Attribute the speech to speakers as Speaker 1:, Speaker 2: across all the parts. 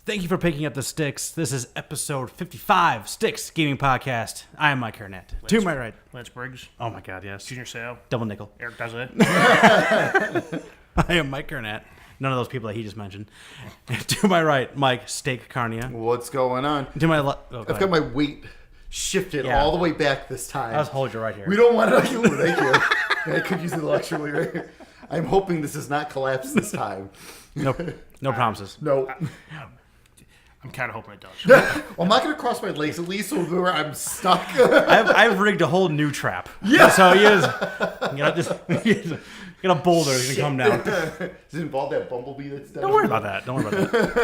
Speaker 1: Thank you for picking up the Sticks. This is episode 55, Sticks Gaming Podcast. I am Mike Arnett. To my right,
Speaker 2: Lance Briggs.
Speaker 1: Oh my God, yes.
Speaker 2: Junior Sale.
Speaker 1: Double nickel.
Speaker 2: Eric does it.
Speaker 1: I am Mike Arnett. None of those people that he just mentioned. To my right, Mike Steak Carnia.
Speaker 3: What's going on?
Speaker 1: To my left,
Speaker 3: I've got my weight shifted all the way back this time.
Speaker 1: I'll just hold you right here.
Speaker 3: We don't want to. Thank you. I could use the luxury right. I'm hoping this does not collapse this time.
Speaker 1: Nope. No promises.
Speaker 3: No.
Speaker 2: I'm kind of hoping it does.
Speaker 3: Well, I'm not going to cross my legs, at least where I'm stuck.
Speaker 1: I've rigged a whole new trap. Yeah. So he is, get a boulder that's going to come down.
Speaker 3: Does it involve that bumblebee that's dead?
Speaker 1: Don't worry about that.
Speaker 2: It's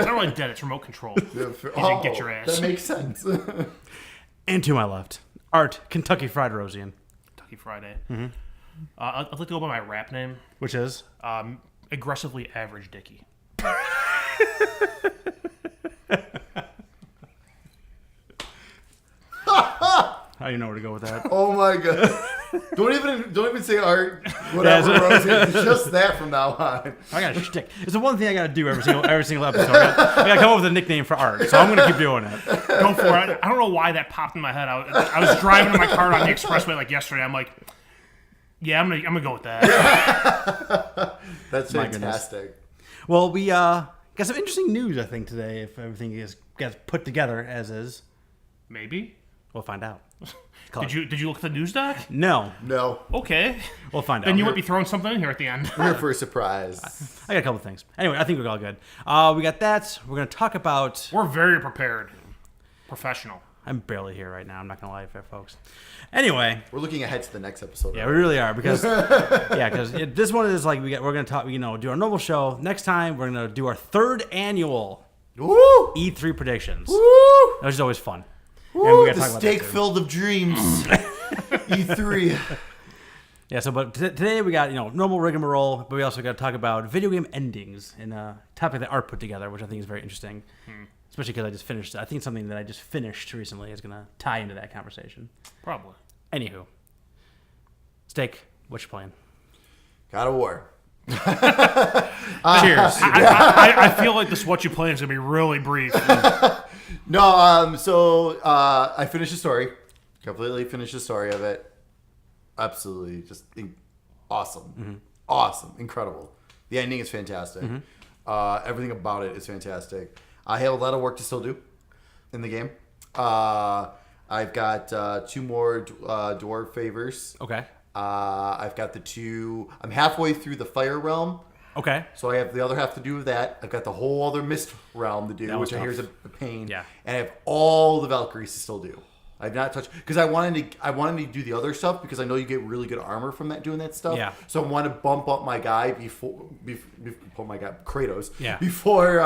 Speaker 2: not really dead. It's remote control. Get your ass.
Speaker 3: That makes sense.
Speaker 1: And to my left, Art Kentucky Fried Rosian.
Speaker 2: Kentucky Friday. Mm-hmm. I'd like to go by my rap name.
Speaker 1: Which is?
Speaker 2: Aggressively Average Dickie.
Speaker 1: I don't know where to go with that.
Speaker 3: Oh my God! Don't even say Art. Whatever. It's just that from now on.
Speaker 1: I got a shtick. It's the one thing I got to do every single episode. I got to come up with a nickname for Art, so I'm going to keep doing it.
Speaker 2: Go for it. I don't know why that popped in my head. I was driving in my car on the expressway like yesterday. I'm like, yeah, I'm gonna go with that.
Speaker 3: That's fantastic.
Speaker 1: Well, we got some interesting news, I think, today. If everything gets put together as is,
Speaker 2: Maybe.
Speaker 1: we'll find out.
Speaker 2: Did you look at the news doc?
Speaker 1: No,
Speaker 2: Okay.
Speaker 1: we'll find out.
Speaker 2: Then you might be throwing something in here at the end.
Speaker 3: We're here for a surprise.
Speaker 1: I got a couple things. Anyway, I think we're all good. We got that. We're going to talk about...
Speaker 2: We're very prepared. Professional.
Speaker 1: I'm barely here right now. I'm not going to lie to you folks. Anyway.
Speaker 3: We're looking ahead to the next episode.
Speaker 1: Yeah, we really are because this one is like we're going to talk. Do our normal show. Next time we're going to do our third annual
Speaker 3: Woo!
Speaker 1: E3 predictions.
Speaker 3: Woo!
Speaker 1: That was always fun.
Speaker 3: Woo!
Speaker 1: And we gotta
Speaker 3: The
Speaker 1: talk about that
Speaker 3: steak
Speaker 1: too.
Speaker 3: filled of dreams. E3.
Speaker 1: Yeah. So, but today we got normal rigmarole, but we also got to talk about video game endings and a topic that Art put together, which I think is very interesting. Especially because I just finished. I think something that I just finished recently is going to tie into that conversation.
Speaker 2: Probably.
Speaker 1: Anywho, Steak, what you playing?
Speaker 3: God of War.
Speaker 1: Cheers.
Speaker 2: I feel like this What You Playing is going to be really brief.
Speaker 3: No, so I finished the story. Completely finished the story of it. Absolutely just awesome.
Speaker 1: Mm-hmm.
Speaker 3: Awesome. Incredible. The ending is fantastic.
Speaker 1: Mm-hmm.
Speaker 3: Everything about it is fantastic. I have a lot of work to still do in the game. I've got 2 more dwarf favors.
Speaker 1: Okay.
Speaker 3: I've got the 2. I'm halfway through the Fire Realm.
Speaker 1: Okay.
Speaker 3: So I have the other half to do with that. I've got the whole other Mist Realm to do,
Speaker 1: That was
Speaker 3: which I hear is
Speaker 1: tough.
Speaker 3: a pain.
Speaker 1: Yeah.
Speaker 3: And I have all the Valkyries to still do. I've not touched because I wanted to do the other stuff because I know you get really good armor from doing that stuff.
Speaker 1: Yeah.
Speaker 3: So I want to bump up my guy before my guy Kratos.
Speaker 1: Yeah.
Speaker 3: Before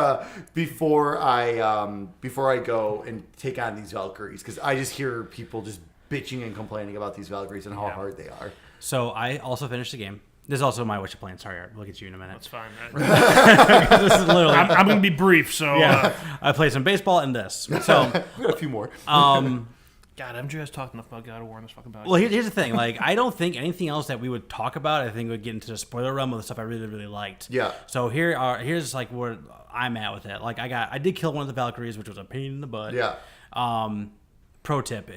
Speaker 3: I go and take on these Valkyries because I just hear people just bitching and complaining about these Valkyries and how hard they are.
Speaker 1: So I also finished the game. This is also my what you playing. Sorry, Art. We'll get you in a minute.
Speaker 2: That's fine.
Speaker 1: This is literally.
Speaker 2: I'm going to be brief, so...
Speaker 1: I played some baseball and this. So,
Speaker 3: We got a few more.
Speaker 2: God, haven't you guys talked enough about God of War in this fucking podcast?
Speaker 1: well, here's the thing. Like, I don't think anything else that we would talk about. I think would get into the spoiler realm of the stuff I really, really liked.
Speaker 3: Yeah.
Speaker 1: So here's like where I'm at with it. Like, I did kill one of the Valkyries, which was a pain in the butt.
Speaker 3: Yeah.
Speaker 1: Pro tip: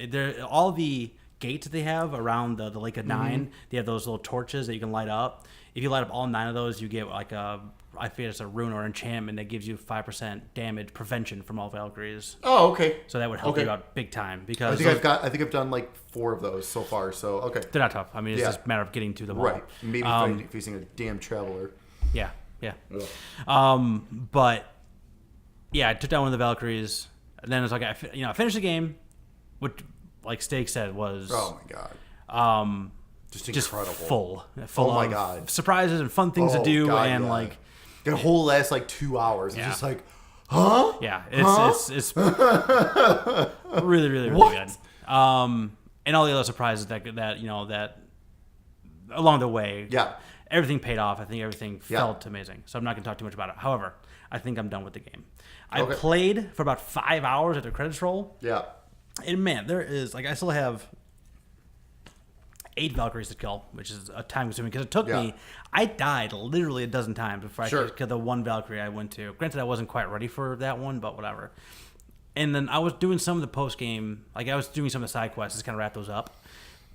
Speaker 1: all the gates that they have around the Lake of Nine, they have those little torches that you can light up. If you light up all 9 of those, you get like I think it's a rune or enchantment that gives you 5% damage prevention from all Valkyries.
Speaker 3: Oh, okay.
Speaker 1: So that would help you out big time because
Speaker 3: I think I've done like 4 of those so far. So okay.
Speaker 1: they're not tough. I mean, it's just a matter of getting to them all.
Speaker 3: Right. Maybe facing a damn traveler.
Speaker 1: Yeah.
Speaker 3: Ugh.
Speaker 1: But yeah, I took down one of the Valkyries, and then it's like I finished the game. What like Steak said was
Speaker 3: Oh my god. Just incredible.
Speaker 1: full
Speaker 3: Oh my
Speaker 1: of
Speaker 3: God.
Speaker 1: surprises and fun things to do,
Speaker 3: God,
Speaker 1: and
Speaker 3: yeah.
Speaker 1: like
Speaker 3: the whole last like 2 hours.
Speaker 1: Yeah.
Speaker 3: It's just like, huh?
Speaker 1: yeah, it's really really really good. And all the other surprises that along the way.
Speaker 3: Yeah.
Speaker 1: Everything paid off. I think everything felt amazing. So I'm not going to talk too much about it. However, I think I'm done with the game. I played for about 5 hours at the credits roll.
Speaker 3: Yeah.
Speaker 1: And man, there is I still have 8 Valkyries to kill, which is a time consuming because it took
Speaker 3: Yeah.
Speaker 1: me. I died literally a dozen times before I
Speaker 3: Sure.
Speaker 1: could kill the one Valkyrie I went to. Granted, I wasn't quite ready for that one, but whatever. And then I was doing some of the post game, like I was doing some of the side quests, just kind of wrap those up.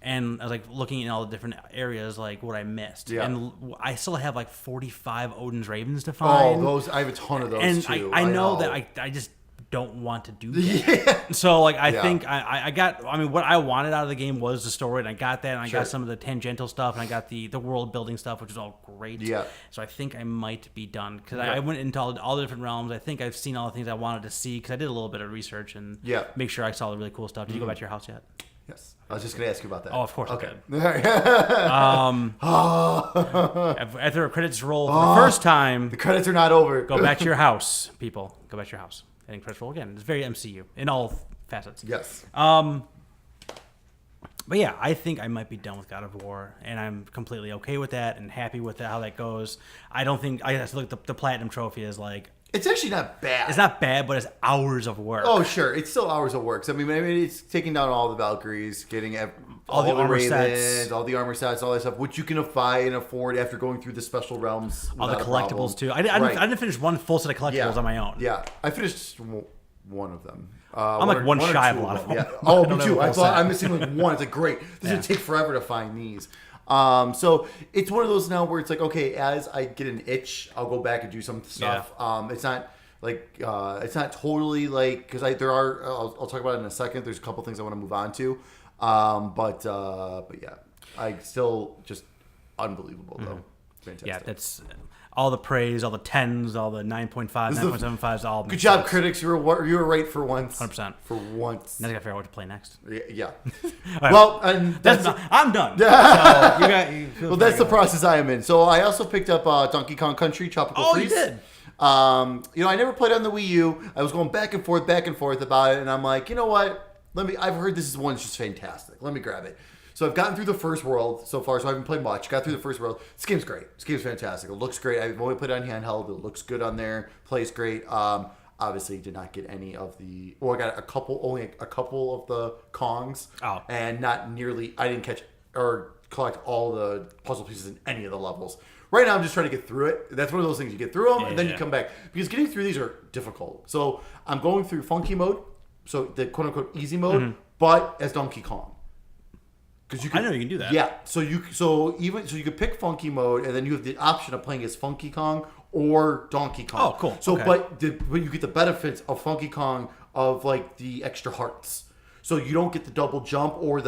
Speaker 1: And I was like looking in all the different areas, like what I missed.
Speaker 3: Yeah.
Speaker 1: And I still have like 45 Odin's Ravens to
Speaker 3: Oh,
Speaker 1: find.
Speaker 3: those I have a ton of those
Speaker 1: and
Speaker 3: too.
Speaker 1: I know that I just don't want to do that. So like I think I got. I mean, what I wanted out of the game was the story, and I got that, and I
Speaker 3: Sure.
Speaker 1: got some of the tangential stuff, and I got the world building stuff, which is all great.
Speaker 3: Yeah.
Speaker 1: So I think I might be done because I went into all the different realms. I think I've seen all the things I wanted to see because I did a little bit of research and make sure I saw the really cool stuff. Did you go back to your house yet?
Speaker 3: Yes. I was just going to ask you about that.
Speaker 1: Oh, of course.
Speaker 3: Okay.
Speaker 1: After a credits roll for the first time,
Speaker 3: The credits are not over.
Speaker 1: go back to your house, people. Go back to your house. And credits roll again. It's very MCU in all facets.
Speaker 3: Yes.
Speaker 1: But yeah, I think I might be done with God of War, and I'm completely okay with that and happy with how that goes. I don't think I look the platinum trophy is like
Speaker 3: It's actually not bad.
Speaker 1: it's not bad, but it's hours of work.
Speaker 3: Oh, sure. It's still hours of work. So, I mean, it's taking down all the Valkyries, getting all
Speaker 1: the armor
Speaker 3: Ravens,
Speaker 1: sets.
Speaker 3: all the armor sets, all that stuff, which you can buy and afford after going through the special realms.
Speaker 1: all the
Speaker 3: without a problem.
Speaker 1: collectibles too. I
Speaker 3: Right.
Speaker 1: didn't finish one full set of collectibles on my own.
Speaker 3: Yeah, I finished one of them.
Speaker 1: I'm like one
Speaker 3: or
Speaker 1: shy
Speaker 3: two
Speaker 1: of a lot of them.
Speaker 3: Yeah. Oh,
Speaker 1: I don't
Speaker 3: me
Speaker 1: have
Speaker 3: too.
Speaker 1: a
Speaker 3: I
Speaker 1: full
Speaker 3: thought
Speaker 1: set.
Speaker 3: I'm missing like one. It's like great. This is gonna take forever to find these. So it's one of those now where it's like, okay, as I get an itch, I'll go back and do some stuff. It's not like it's not totally like because there are. I'll talk about it in a second. There's a couple things I want to move on to, but yeah, I still just unbelievable though. Fantastic.
Speaker 1: Yeah, that's all the praise, all the 10s, all the 9.5, 9.75s, all.
Speaker 3: Good job, critics. You were right for once.
Speaker 1: 100%.
Speaker 3: For once.
Speaker 1: Now I gotta figure out what to play next.
Speaker 3: Yeah.
Speaker 1: right.
Speaker 3: Well, and
Speaker 1: I'm done. So you feel
Speaker 3: well, that's
Speaker 1: free
Speaker 3: the
Speaker 1: to go.
Speaker 3: process I am in. So I also picked up Donkey Kong Country Tropical
Speaker 1: Oh,
Speaker 3: Freeze.
Speaker 1: you did?
Speaker 3: I never played on the Wii U. I was going back and forth about it, and I'm like, you know what? I've heard this one's just fantastic. Let me grab it. So I've gotten through the first world so far, so I haven't played much. Got through the first world. This game's great. This game's fantastic. It looks great. I've only played it on handheld. It looks good on there. Plays great. Obviously, did not get any of the. Well, I got only a couple of the Kongs.
Speaker 1: Oh.
Speaker 3: And not nearly. I didn't catch or collect all the puzzle pieces in any of the levels. Right now, I'm just trying to get through it. That's one of those things you get through them and then you come back because getting through these are difficult. So I'm going through funky mode, so the quote unquote easy mode, but as Donkey Kong. Because
Speaker 1: I know you can do that.
Speaker 3: Yeah. So you could pick funky mode, and then you have the option of playing as Funky Kong or Donkey Kong.
Speaker 1: Oh, cool.
Speaker 3: So,
Speaker 1: Okay.
Speaker 3: but you get the benefits of Funky Kong of like the extra hearts. So you don't get the double jump or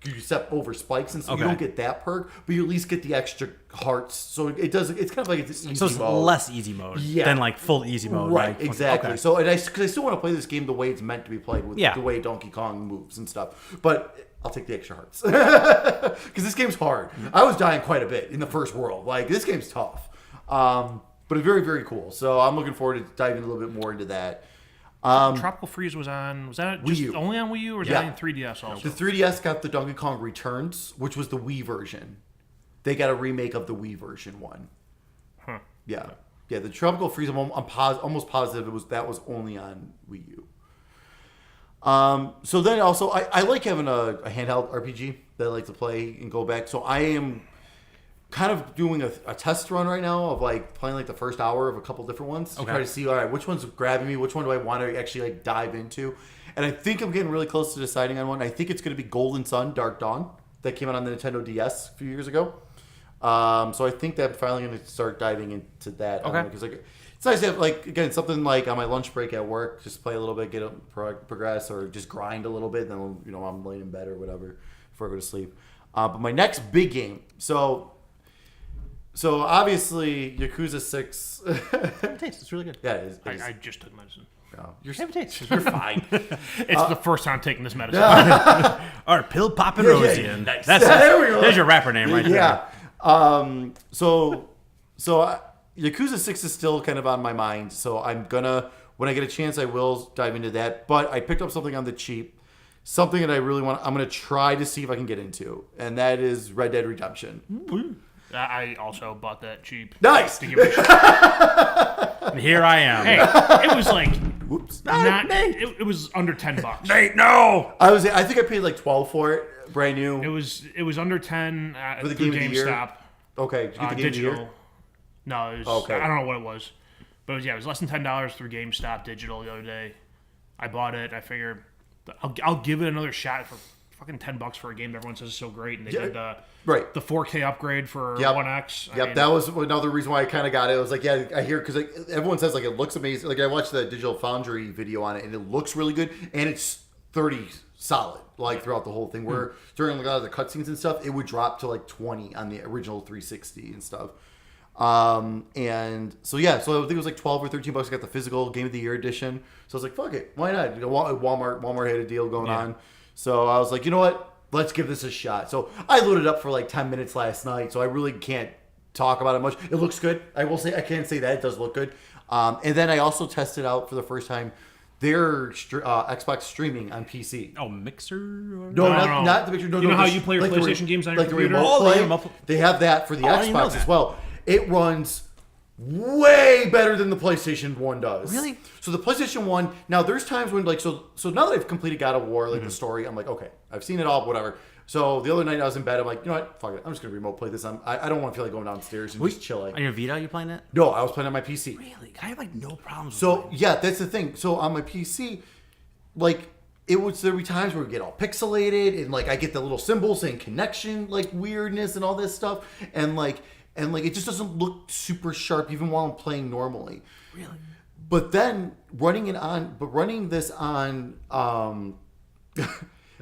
Speaker 3: you step over spikes, and so you
Speaker 1: Okay.
Speaker 3: don't get that perk, but you at least get the extra hearts. So it does. It's kind of like it's easy
Speaker 1: So it's
Speaker 3: mode.
Speaker 1: less easy mode
Speaker 3: Yeah.
Speaker 1: than like full easy mode.
Speaker 3: Right,
Speaker 1: like,
Speaker 3: exactly.
Speaker 1: Okay.
Speaker 3: So, because I still want to play this game the way it's meant to be played, with the way Donkey Kong moves and stuff. But I'll take the extra hearts because this game's hard. I was dying quite a bit in the first world. Like this game's tough, but it's very, very cool. So I'm looking forward to diving a little bit more into that.
Speaker 2: Tropical Freeze was that just
Speaker 3: U.
Speaker 2: only on Wii U or was
Speaker 3: Yeah.
Speaker 2: that on 3DS also?
Speaker 3: The 3DS got the Donkey Kong Returns, which was the Wii version. They got a remake of the Wii version one.
Speaker 2: Huh.
Speaker 3: Yeah. The Tropical Freeze. I'm almost positive that was only on Wii U. So then also, I like having a handheld RPG that I like to play and go back. So I am kind of doing a test run right now of like playing like the first hour of a couple different ones to try to see, all right, which one's grabbing me, which one do I want to actually like dive into. And I think I'm getting really close to deciding on one. I think it's going to be Golden Sun Dark Dawn that came out on the Nintendo DS a few years ago. So I think that I'm finally going to start diving into that.
Speaker 1: Okay.
Speaker 3: Because like it's nice to have like again something like on my lunch break at work, just play a little bit, progress, or just grind a little bit. Then I'm laying in bed or whatever before I go to sleep. But my next big game, so obviously Yakuza 6.
Speaker 1: It tastes. It's really good.
Speaker 3: Yeah, it is.
Speaker 2: I just took medicine.
Speaker 3: No, you're
Speaker 1: taste.
Speaker 3: you're fine.
Speaker 2: It's the first time taking this medicine.
Speaker 1: Or pill popping
Speaker 3: Yeah,
Speaker 1: Rosie.
Speaker 3: yeah,
Speaker 1: and
Speaker 3: nice.
Speaker 1: That's
Speaker 3: There we go.
Speaker 1: There's your rapper name right there.
Speaker 3: Yeah. So Yakuza 6 is still kind of on my mind. So I'm gonna, when I get a chance, I will dive into that. But I picked up something on the cheap, something that I really want. I'm gonna try to see if I can get into, and that is Red Dead Redemption.
Speaker 2: I also bought that cheap.
Speaker 3: Nice.
Speaker 2: To give it a shot.
Speaker 1: And here I am.
Speaker 2: Hey, it was like
Speaker 3: Whoops.
Speaker 2: It was under $10.
Speaker 1: Nate, no.
Speaker 3: I think I paid like 12 for it, brand new.
Speaker 2: It was under 10
Speaker 3: For the
Speaker 2: through
Speaker 3: game of the year?
Speaker 2: GameStop.
Speaker 3: Okay, did you get the game
Speaker 2: Digital.
Speaker 3: of the year?
Speaker 2: No, it was,
Speaker 3: Okay.
Speaker 2: I don't know what it was, but it was less than $10 through GameStop digital the other day. I bought it. I figured I'll give it another shot for fucking $10 for a game that everyone says is so great, and they did the
Speaker 3: Right.
Speaker 2: 4K upgrade for
Speaker 3: Yep.
Speaker 2: One X.
Speaker 3: Yep, that was another reason why I kind of got it. I was like, yeah, I hear because like, everyone says like it looks amazing. Like I watched the Digital Foundry video on it, and it looks really good, and it's 30 solid like throughout the whole thing. Where during a lot of the cutscenes and stuff, it would drop to like 20 on the original 360 and stuff. And so yeah, so I think it was like 12 or 13 bucks. I got the physical Game of the Year edition, so I was like, fuck it, why not? You know, Walmart had a deal going on, so I was like, you know what? Let's give this a shot. So I loaded up for like 10 minutes last night, so I really can't talk about it much. It looks good. I will say, I can say that it does look good. And then I also tested out for the first time their Xbox streaming on PC.
Speaker 1: Oh, Mixer?
Speaker 3: No,
Speaker 2: No.
Speaker 3: not the picture. No,
Speaker 2: You
Speaker 3: no,
Speaker 2: know how
Speaker 3: the-
Speaker 2: you play your
Speaker 3: like the
Speaker 2: PlayStation games on your
Speaker 3: like the
Speaker 2: computer?
Speaker 3: remote
Speaker 1: Oh,
Speaker 3: play?
Speaker 1: the remote-
Speaker 3: They have that for the
Speaker 1: Oh, I didn't know
Speaker 3: Xbox as
Speaker 1: that.
Speaker 3: well. It runs way better than the PlayStation 1 does.
Speaker 1: Really?
Speaker 3: So the PlayStation 1, now there's times when like so now that I've completed God of War, like the story, I'm like, okay, I've seen it all, whatever. So the other night I was in bed, I'm like, you know what, fuck it, I'm just gonna remote play this. I don't want to feel like going downstairs and just chilling.
Speaker 1: On your Vita, you playing it?
Speaker 3: No, I was playing on my PC.
Speaker 1: Really? I have like no problems with
Speaker 3: So
Speaker 1: it.
Speaker 3: yeah, that's the thing. So on my PC, like there would be times where it would get all pixelated and like I get the little symbols saying connection like weirdness and all this stuff and like it just doesn't look super sharp even while I'm playing normally.
Speaker 1: Really?
Speaker 3: But then running this on
Speaker 1: It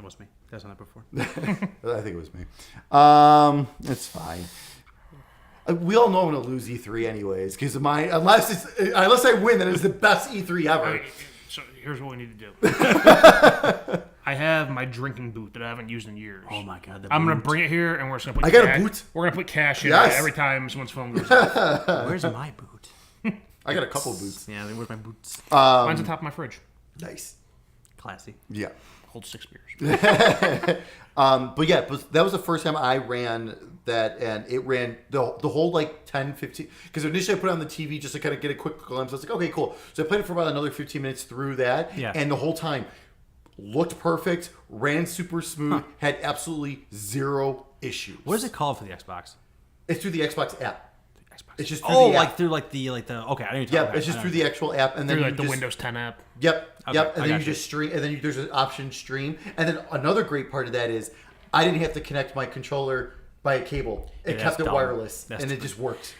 Speaker 1: was me. That's done that before.
Speaker 3: I think it was me. It's fine. We all know I'm gonna lose E3 anyways because unless I win, then it's the best E3 ever.
Speaker 2: So here's what we need to do. I have my drinking boot that I haven't used in years.
Speaker 1: Oh my god.
Speaker 2: I'm gonna bring it here, and we're just gonna put.
Speaker 3: I got a boot.
Speaker 2: We're gonna put cash in
Speaker 3: Yes.
Speaker 2: it every time someone's phone goes off.
Speaker 1: Where's my boot?
Speaker 3: I got a couple boots.
Speaker 1: Yeah, where's my boots?
Speaker 2: Mine's on top of my fridge.
Speaker 3: Nice.
Speaker 1: Classy.
Speaker 3: Yeah.
Speaker 2: Holds 6 beers.
Speaker 3: But yeah, that was the first time I ran that, and it ran the whole like 10, 15. Because initially I put it on the TV just to kind of get a quick glimpse. I was like, okay, cool. So I played it for about another 15 minutes through that,
Speaker 1: Yeah.
Speaker 3: and the whole time looked perfect, ran super smooth, had absolutely zero issues.
Speaker 1: What is it called for the Xbox?
Speaker 3: It's through the Xbox app.
Speaker 1: Xbox.
Speaker 3: It's just through
Speaker 1: oh,
Speaker 3: the
Speaker 1: like
Speaker 3: app.
Speaker 1: through like the okay. I didn't.
Speaker 3: Yeah, it's just through the actual app, and then
Speaker 2: Through
Speaker 3: you
Speaker 2: like the
Speaker 3: just,
Speaker 2: Windows 10 app.
Speaker 3: Yep,
Speaker 1: Okay,
Speaker 3: yep, and
Speaker 1: I
Speaker 3: then you
Speaker 1: got you.
Speaker 3: just stream, and then there's an option stream, and then another great part of that is I didn't have to connect my controller by a cable. It
Speaker 1: Yeah,
Speaker 3: kept
Speaker 1: that's
Speaker 3: it
Speaker 1: dumb.
Speaker 3: wireless,
Speaker 1: That's
Speaker 3: and it
Speaker 1: stupid.
Speaker 3: just worked.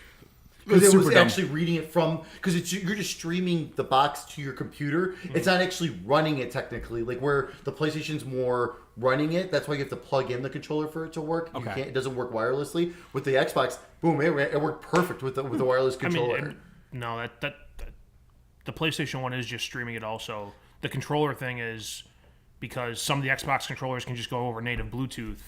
Speaker 1: It's
Speaker 3: Because it was
Speaker 1: super dumb.
Speaker 3: actually reading it from because you're just streaming the box to your computer.
Speaker 1: Mm-hmm.
Speaker 3: It's not actually running it technically. Like where the PlayStation's more running it. That's why you have to plug in the controller for it to work. You
Speaker 1: Okay.
Speaker 3: can't. It doesn't work wirelessly. With the Xbox, boom, it worked perfect with the wireless
Speaker 2: I mean,
Speaker 3: controller.
Speaker 2: no, that the PlayStation 1 is just streaming it also. The controller thing is because some of the Xbox controllers can just go over native Bluetooth.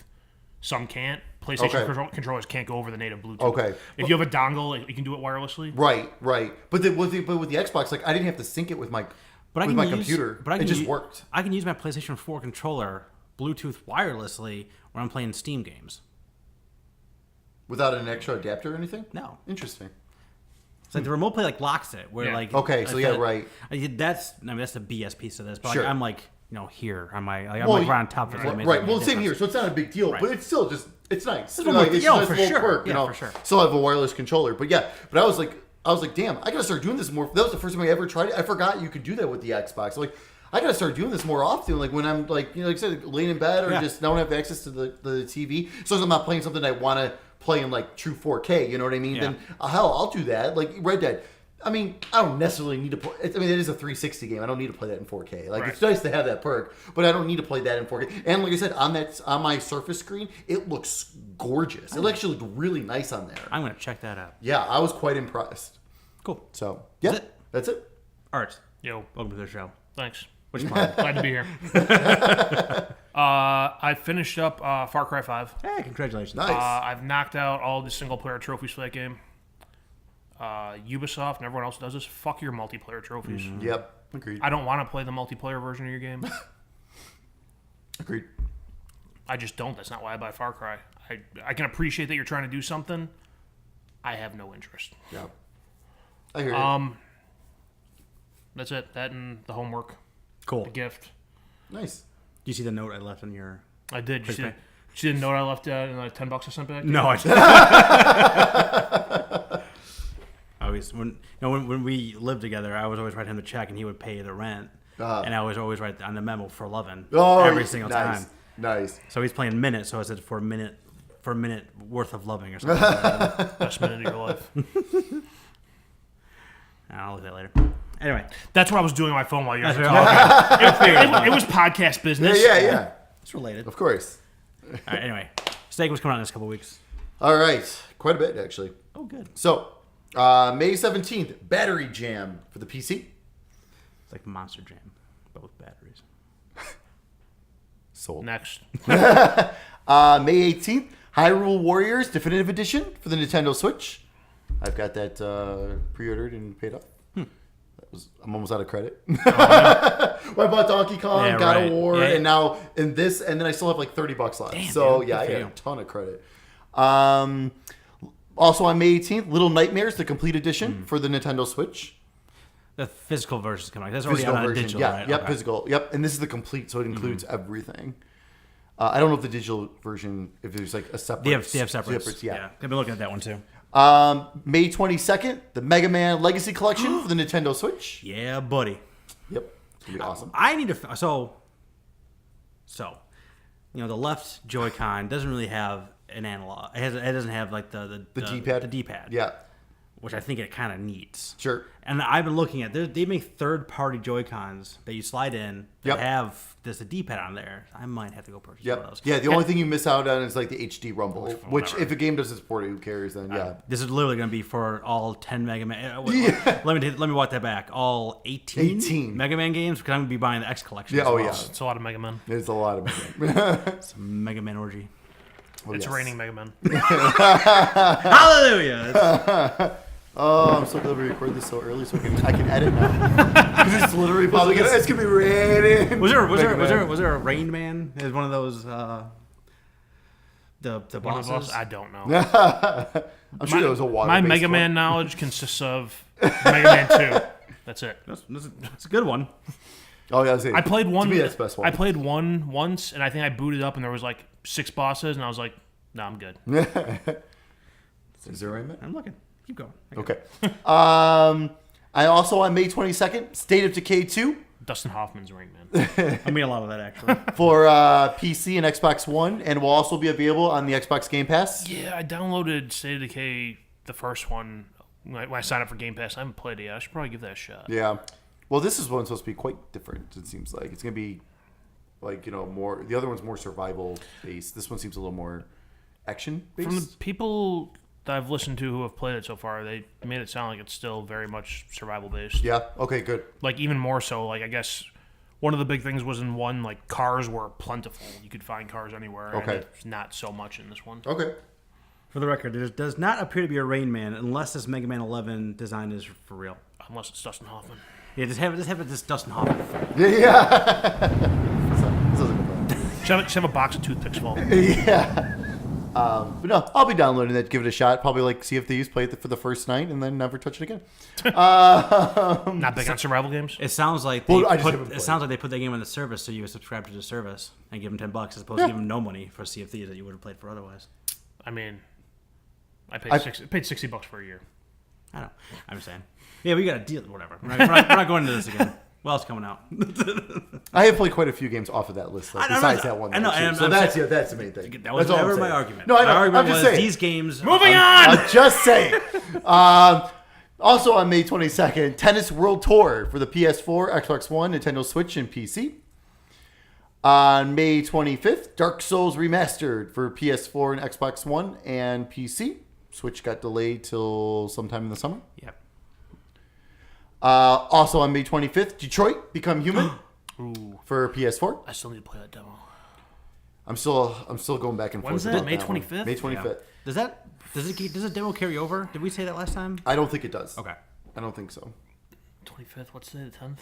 Speaker 2: Some can't. PlayStation
Speaker 3: Okay.
Speaker 2: controllers can't go over the native Bluetooth.
Speaker 3: Okay.
Speaker 2: If you have a dongle, you can do it wirelessly.
Speaker 3: Right. But with the Xbox, like I didn't have to sync it with my
Speaker 1: But I
Speaker 3: with
Speaker 1: can
Speaker 3: my
Speaker 1: use,
Speaker 3: computer.
Speaker 1: But I
Speaker 3: It
Speaker 1: can
Speaker 3: just
Speaker 1: u-
Speaker 3: worked.
Speaker 1: I can use my PlayStation 4 controller Bluetooth wirelessly when I'm playing Steam games.
Speaker 3: Without an extra adapter or anything?
Speaker 1: No.
Speaker 3: Interesting.
Speaker 1: It's like the remote play like locks it. Where
Speaker 2: Yeah.
Speaker 1: like
Speaker 3: Okay, so
Speaker 1: I
Speaker 3: yeah,
Speaker 1: feel-
Speaker 3: right.
Speaker 1: That's the BS piece of this. But
Speaker 3: Sure.
Speaker 1: like, I'm like here on my I'm
Speaker 3: Well,
Speaker 1: like right on top of it.
Speaker 3: Right. Well, same here. So it's not a big deal,
Speaker 1: Right.
Speaker 3: but it's still just it's nice.
Speaker 1: one more-
Speaker 3: Like, it's
Speaker 1: yeah,
Speaker 3: a nice
Speaker 1: for
Speaker 3: little
Speaker 1: sure.
Speaker 3: quirk, you
Speaker 1: Yeah,
Speaker 3: know.
Speaker 1: for sure.
Speaker 3: Still have a wireless controller, but yeah. But I was like, damn, I gotta start doing this more. That was the first time I ever tried it. I forgot you could do that with the Xbox. Like, I gotta start doing this more often. Like when I'm like I said, laying in bed or
Speaker 1: Yeah.
Speaker 3: just don't have access to the TV. So I'm not playing something I want to play in like true 4K. You know what I mean?
Speaker 1: Yeah.
Speaker 3: Then hell, I'll do that. Like Red Dead. I mean, I don't necessarily need to play. I mean, it is a 360 game. I don't need to play that in 4K. Like,
Speaker 2: Right.
Speaker 3: it's nice to have that perk, but I don't need to play that in 4K. And like I said, on my Surface screen, it looks gorgeous. It actually looked really nice on there.
Speaker 1: I'm gonna check that out.
Speaker 3: Yeah, I was quite impressed.
Speaker 1: Cool.
Speaker 3: So yeah,
Speaker 1: That's it?
Speaker 3: that's it.
Speaker 1: Art,
Speaker 2: Yo,
Speaker 1: welcome to the show.
Speaker 2: thanks.
Speaker 1: Which one?
Speaker 2: Glad to be here. I finished up Far Cry 5.
Speaker 1: Hey, congratulations.
Speaker 3: Nice.
Speaker 2: I've knocked out all the single player trophies for that game. Ubisoft and everyone else does this. Fuck your multiplayer trophies.
Speaker 3: Yep, agreed.
Speaker 2: I don't want to play the multiplayer version of your game.
Speaker 3: Agreed.
Speaker 2: I just don't. That's not why I buy Far Cry. I can appreciate that you're trying to do something. I have no interest.
Speaker 3: Yeah, I hear you.
Speaker 2: That's it. That and the homework,
Speaker 1: Cool.
Speaker 2: the gift.
Speaker 3: Nice.
Speaker 1: Do you see the note I left on your?
Speaker 2: I did. You
Speaker 1: Quick
Speaker 2: see the note I left in like $10 I sent back?
Speaker 1: No, I always when we lived together, I was always write him the check, and he would pay the rent, and I was always write on the memo for loving every single
Speaker 3: nice.
Speaker 1: time.
Speaker 3: Nice.
Speaker 1: So he's playing minutes, so I said for a minute worth of loving or something. Like that.
Speaker 2: Best minute of your life.
Speaker 1: I'll look at that later. Anyway,
Speaker 2: That's what I was doing on my phone while you guys were
Speaker 1: that's
Speaker 2: talking.
Speaker 1: okay.
Speaker 2: It was podcast business.
Speaker 3: Yeah.
Speaker 1: It's related.
Speaker 3: Of course.
Speaker 1: All right, anyway, Steak was coming out in this couple weeks.
Speaker 3: All right. Quite a bit, actually.
Speaker 1: Oh, good.
Speaker 3: So, May 17th, Battery Jam for the PC.
Speaker 1: It's like Monster Jam, but with batteries.
Speaker 3: Sold.
Speaker 2: Next.
Speaker 3: May 18th, Hyrule Warriors Definitive Edition for the Nintendo Switch. I've got that pre-ordered and paid off. I'm almost out of credit. Well, I bought Donkey Kong,
Speaker 1: Yeah,
Speaker 3: God
Speaker 1: right.
Speaker 3: of War,
Speaker 1: Yeah.
Speaker 3: and now in this, and then I still have like $30 left.
Speaker 1: Damn,
Speaker 3: So
Speaker 1: dude.
Speaker 3: yeah, I
Speaker 1: Good for
Speaker 3: got
Speaker 1: you.
Speaker 3: a ton of credit. Also on May 18th, Little Nightmares, the complete edition for the Nintendo Switch.
Speaker 1: The physical version's coming out. That's already
Speaker 3: Physical
Speaker 1: out on
Speaker 3: version,
Speaker 1: digital,
Speaker 3: yeah,
Speaker 1: right?
Speaker 3: yep,
Speaker 1: Okay.
Speaker 3: physical, yep. And this is the complete, so it includes everything. I don't know if the digital version, if there's like a separate.
Speaker 1: They have separates.
Speaker 3: yeah.
Speaker 1: Yeah. I've been looking at that one too.
Speaker 3: May 22nd, the Mega Man Legacy Collection for the Nintendo Switch.
Speaker 1: Yeah, buddy.
Speaker 3: Yep, it's gonna be awesome.
Speaker 1: I need to. So, the left Joy-Con doesn't really have an analog. It doesn't have like the
Speaker 3: D-pad?
Speaker 1: The D-pad.
Speaker 3: Yeah,
Speaker 1: Which I think it kind of needs.
Speaker 3: sure.
Speaker 1: And I've been looking at. They make third-party Joy-Cons that you slide in that
Speaker 3: Yep.
Speaker 1: have a D-pad on there. I might have to go purchase one of
Speaker 3: Yep.
Speaker 1: those.
Speaker 3: Yeah, the only thing you miss out on is like the HD Rumble, which
Speaker 1: whatever.
Speaker 3: if a game doesn't support it, who cares then? Yeah.
Speaker 1: This is literally going to be for all 10 Mega Man.
Speaker 3: Yeah.
Speaker 1: Let me walk that back. All 18,
Speaker 3: 18.
Speaker 1: Mega Man games, because I'm going to be buying the X collection.
Speaker 3: Yeah,
Speaker 1: as
Speaker 3: oh,
Speaker 1: well.
Speaker 3: yeah.
Speaker 2: It's a lot of Mega Man.
Speaker 3: There's a lot of Mega Man.
Speaker 1: It's a Mega Man orgy.
Speaker 3: Oh,
Speaker 2: It's
Speaker 3: yes.
Speaker 2: raining Mega Man.
Speaker 1: Hallelujah!
Speaker 3: Oh, I'm so glad we recorded this so early so I can edit now. Because it's literally probably it's gonna be raining.
Speaker 1: was there
Speaker 3: Mega Man.
Speaker 1: was there a Rain Man? Is one of those the
Speaker 2: One of
Speaker 1: bosses?
Speaker 2: those? I don't know.
Speaker 3: I'm sure there was a water.
Speaker 2: My Mega Man knowledge consists of Mega Man 2. That's it.
Speaker 1: That's a good one.
Speaker 3: Oh yeah, I was saying,
Speaker 2: I played one.
Speaker 3: To me, that's the best one.
Speaker 2: I played one once, and I think I booted up, and there was like 6 bosses, and I was like, "No, I'm good."
Speaker 3: Is there Rain Man?
Speaker 1: I'm looking. Keep going.
Speaker 3: Okay. I also on May 22nd, State of Decay 2
Speaker 2: Dustin Hoffman's Rain Man.
Speaker 1: I mean a lot of that actually.
Speaker 3: for PC and Xbox One, and will also be available on the Xbox Game Pass.
Speaker 2: Yeah, I downloaded State of Decay, the first one, when I signed up for Game Pass. I haven't played it yet. I should probably give that a shot.
Speaker 3: Yeah. Well, this is one supposed to be quite different. It seems like it's gonna be like more. The other one's more survival based. This one seems a little more action based.
Speaker 2: From the people that I've listened to who have played it so far, they made it sound like it's still very much survival based.
Speaker 3: Yeah. Okay. Good.
Speaker 2: Like even more so. Like I guess one of the big things was in one, like cars were plentiful. You could find cars anywhere.
Speaker 3: Okay.
Speaker 2: And it's not so much in this one.
Speaker 3: Okay.
Speaker 1: For the record, there does not appear to be a Rain Man unless this Mega Man 11 design is for real.
Speaker 2: Unless it's Dustin Hoffman.
Speaker 1: Yeah, just have this Dustin Hoffman.
Speaker 3: Yeah. This is a good plan.
Speaker 2: Should have a box of toothpicks full.
Speaker 3: Yeah. But no, I'll be downloading that. Give it a shot. Probably like see if they play it for the first night and then never touch it again.
Speaker 2: Not big on survival games.
Speaker 1: It sounds like they
Speaker 3: Well, I just
Speaker 1: put
Speaker 3: haven't
Speaker 1: it
Speaker 3: played.
Speaker 1: sounds like they put that game on the service, so you would subscribe to the service and give them $10 as opposed to give them no money for Sea of Thieves that you would have played for otherwise.
Speaker 2: I mean, I paid $60 for a year.
Speaker 1: I don't. I'm just saying. Yeah, we got a deal. Whatever. We're not going into this again. What else coming out?
Speaker 3: I have played quite a few games off of that list, though,
Speaker 1: I know
Speaker 3: besides
Speaker 1: that.
Speaker 3: that one.
Speaker 1: I know,
Speaker 3: though, too.
Speaker 1: and
Speaker 3: So
Speaker 1: I'm
Speaker 3: that's
Speaker 1: saying-
Speaker 3: that's the main thing.
Speaker 1: That was
Speaker 3: That's all I'm
Speaker 1: never my
Speaker 3: saying.
Speaker 1: argument.
Speaker 3: No, I know.
Speaker 1: My argument
Speaker 3: I'm just
Speaker 1: was
Speaker 3: saying.
Speaker 1: these games.
Speaker 2: Moving on!
Speaker 3: I'm just saying. Also on May 22nd, Tennis World Tour for the PS4, Xbox One, Nintendo Switch, and PC. On May 25th, Dark Souls Remastered for PS4 and Xbox One and PC. Switch got delayed till sometime in the summer.
Speaker 1: Yep.
Speaker 3: Also on May 25th, Detroit Become Human
Speaker 2: Ooh,
Speaker 3: for PS4.
Speaker 2: I still need to play that demo.
Speaker 3: I'm still going back and forth.
Speaker 2: When's that?
Speaker 3: about
Speaker 2: May
Speaker 3: one.
Speaker 2: 25th?
Speaker 3: May 25th.
Speaker 1: Yeah. Does a demo carry over? Did we say that last time?
Speaker 3: I don't think it does.
Speaker 1: Okay.
Speaker 3: I don't think so.
Speaker 2: 25th. What's today? The 10th.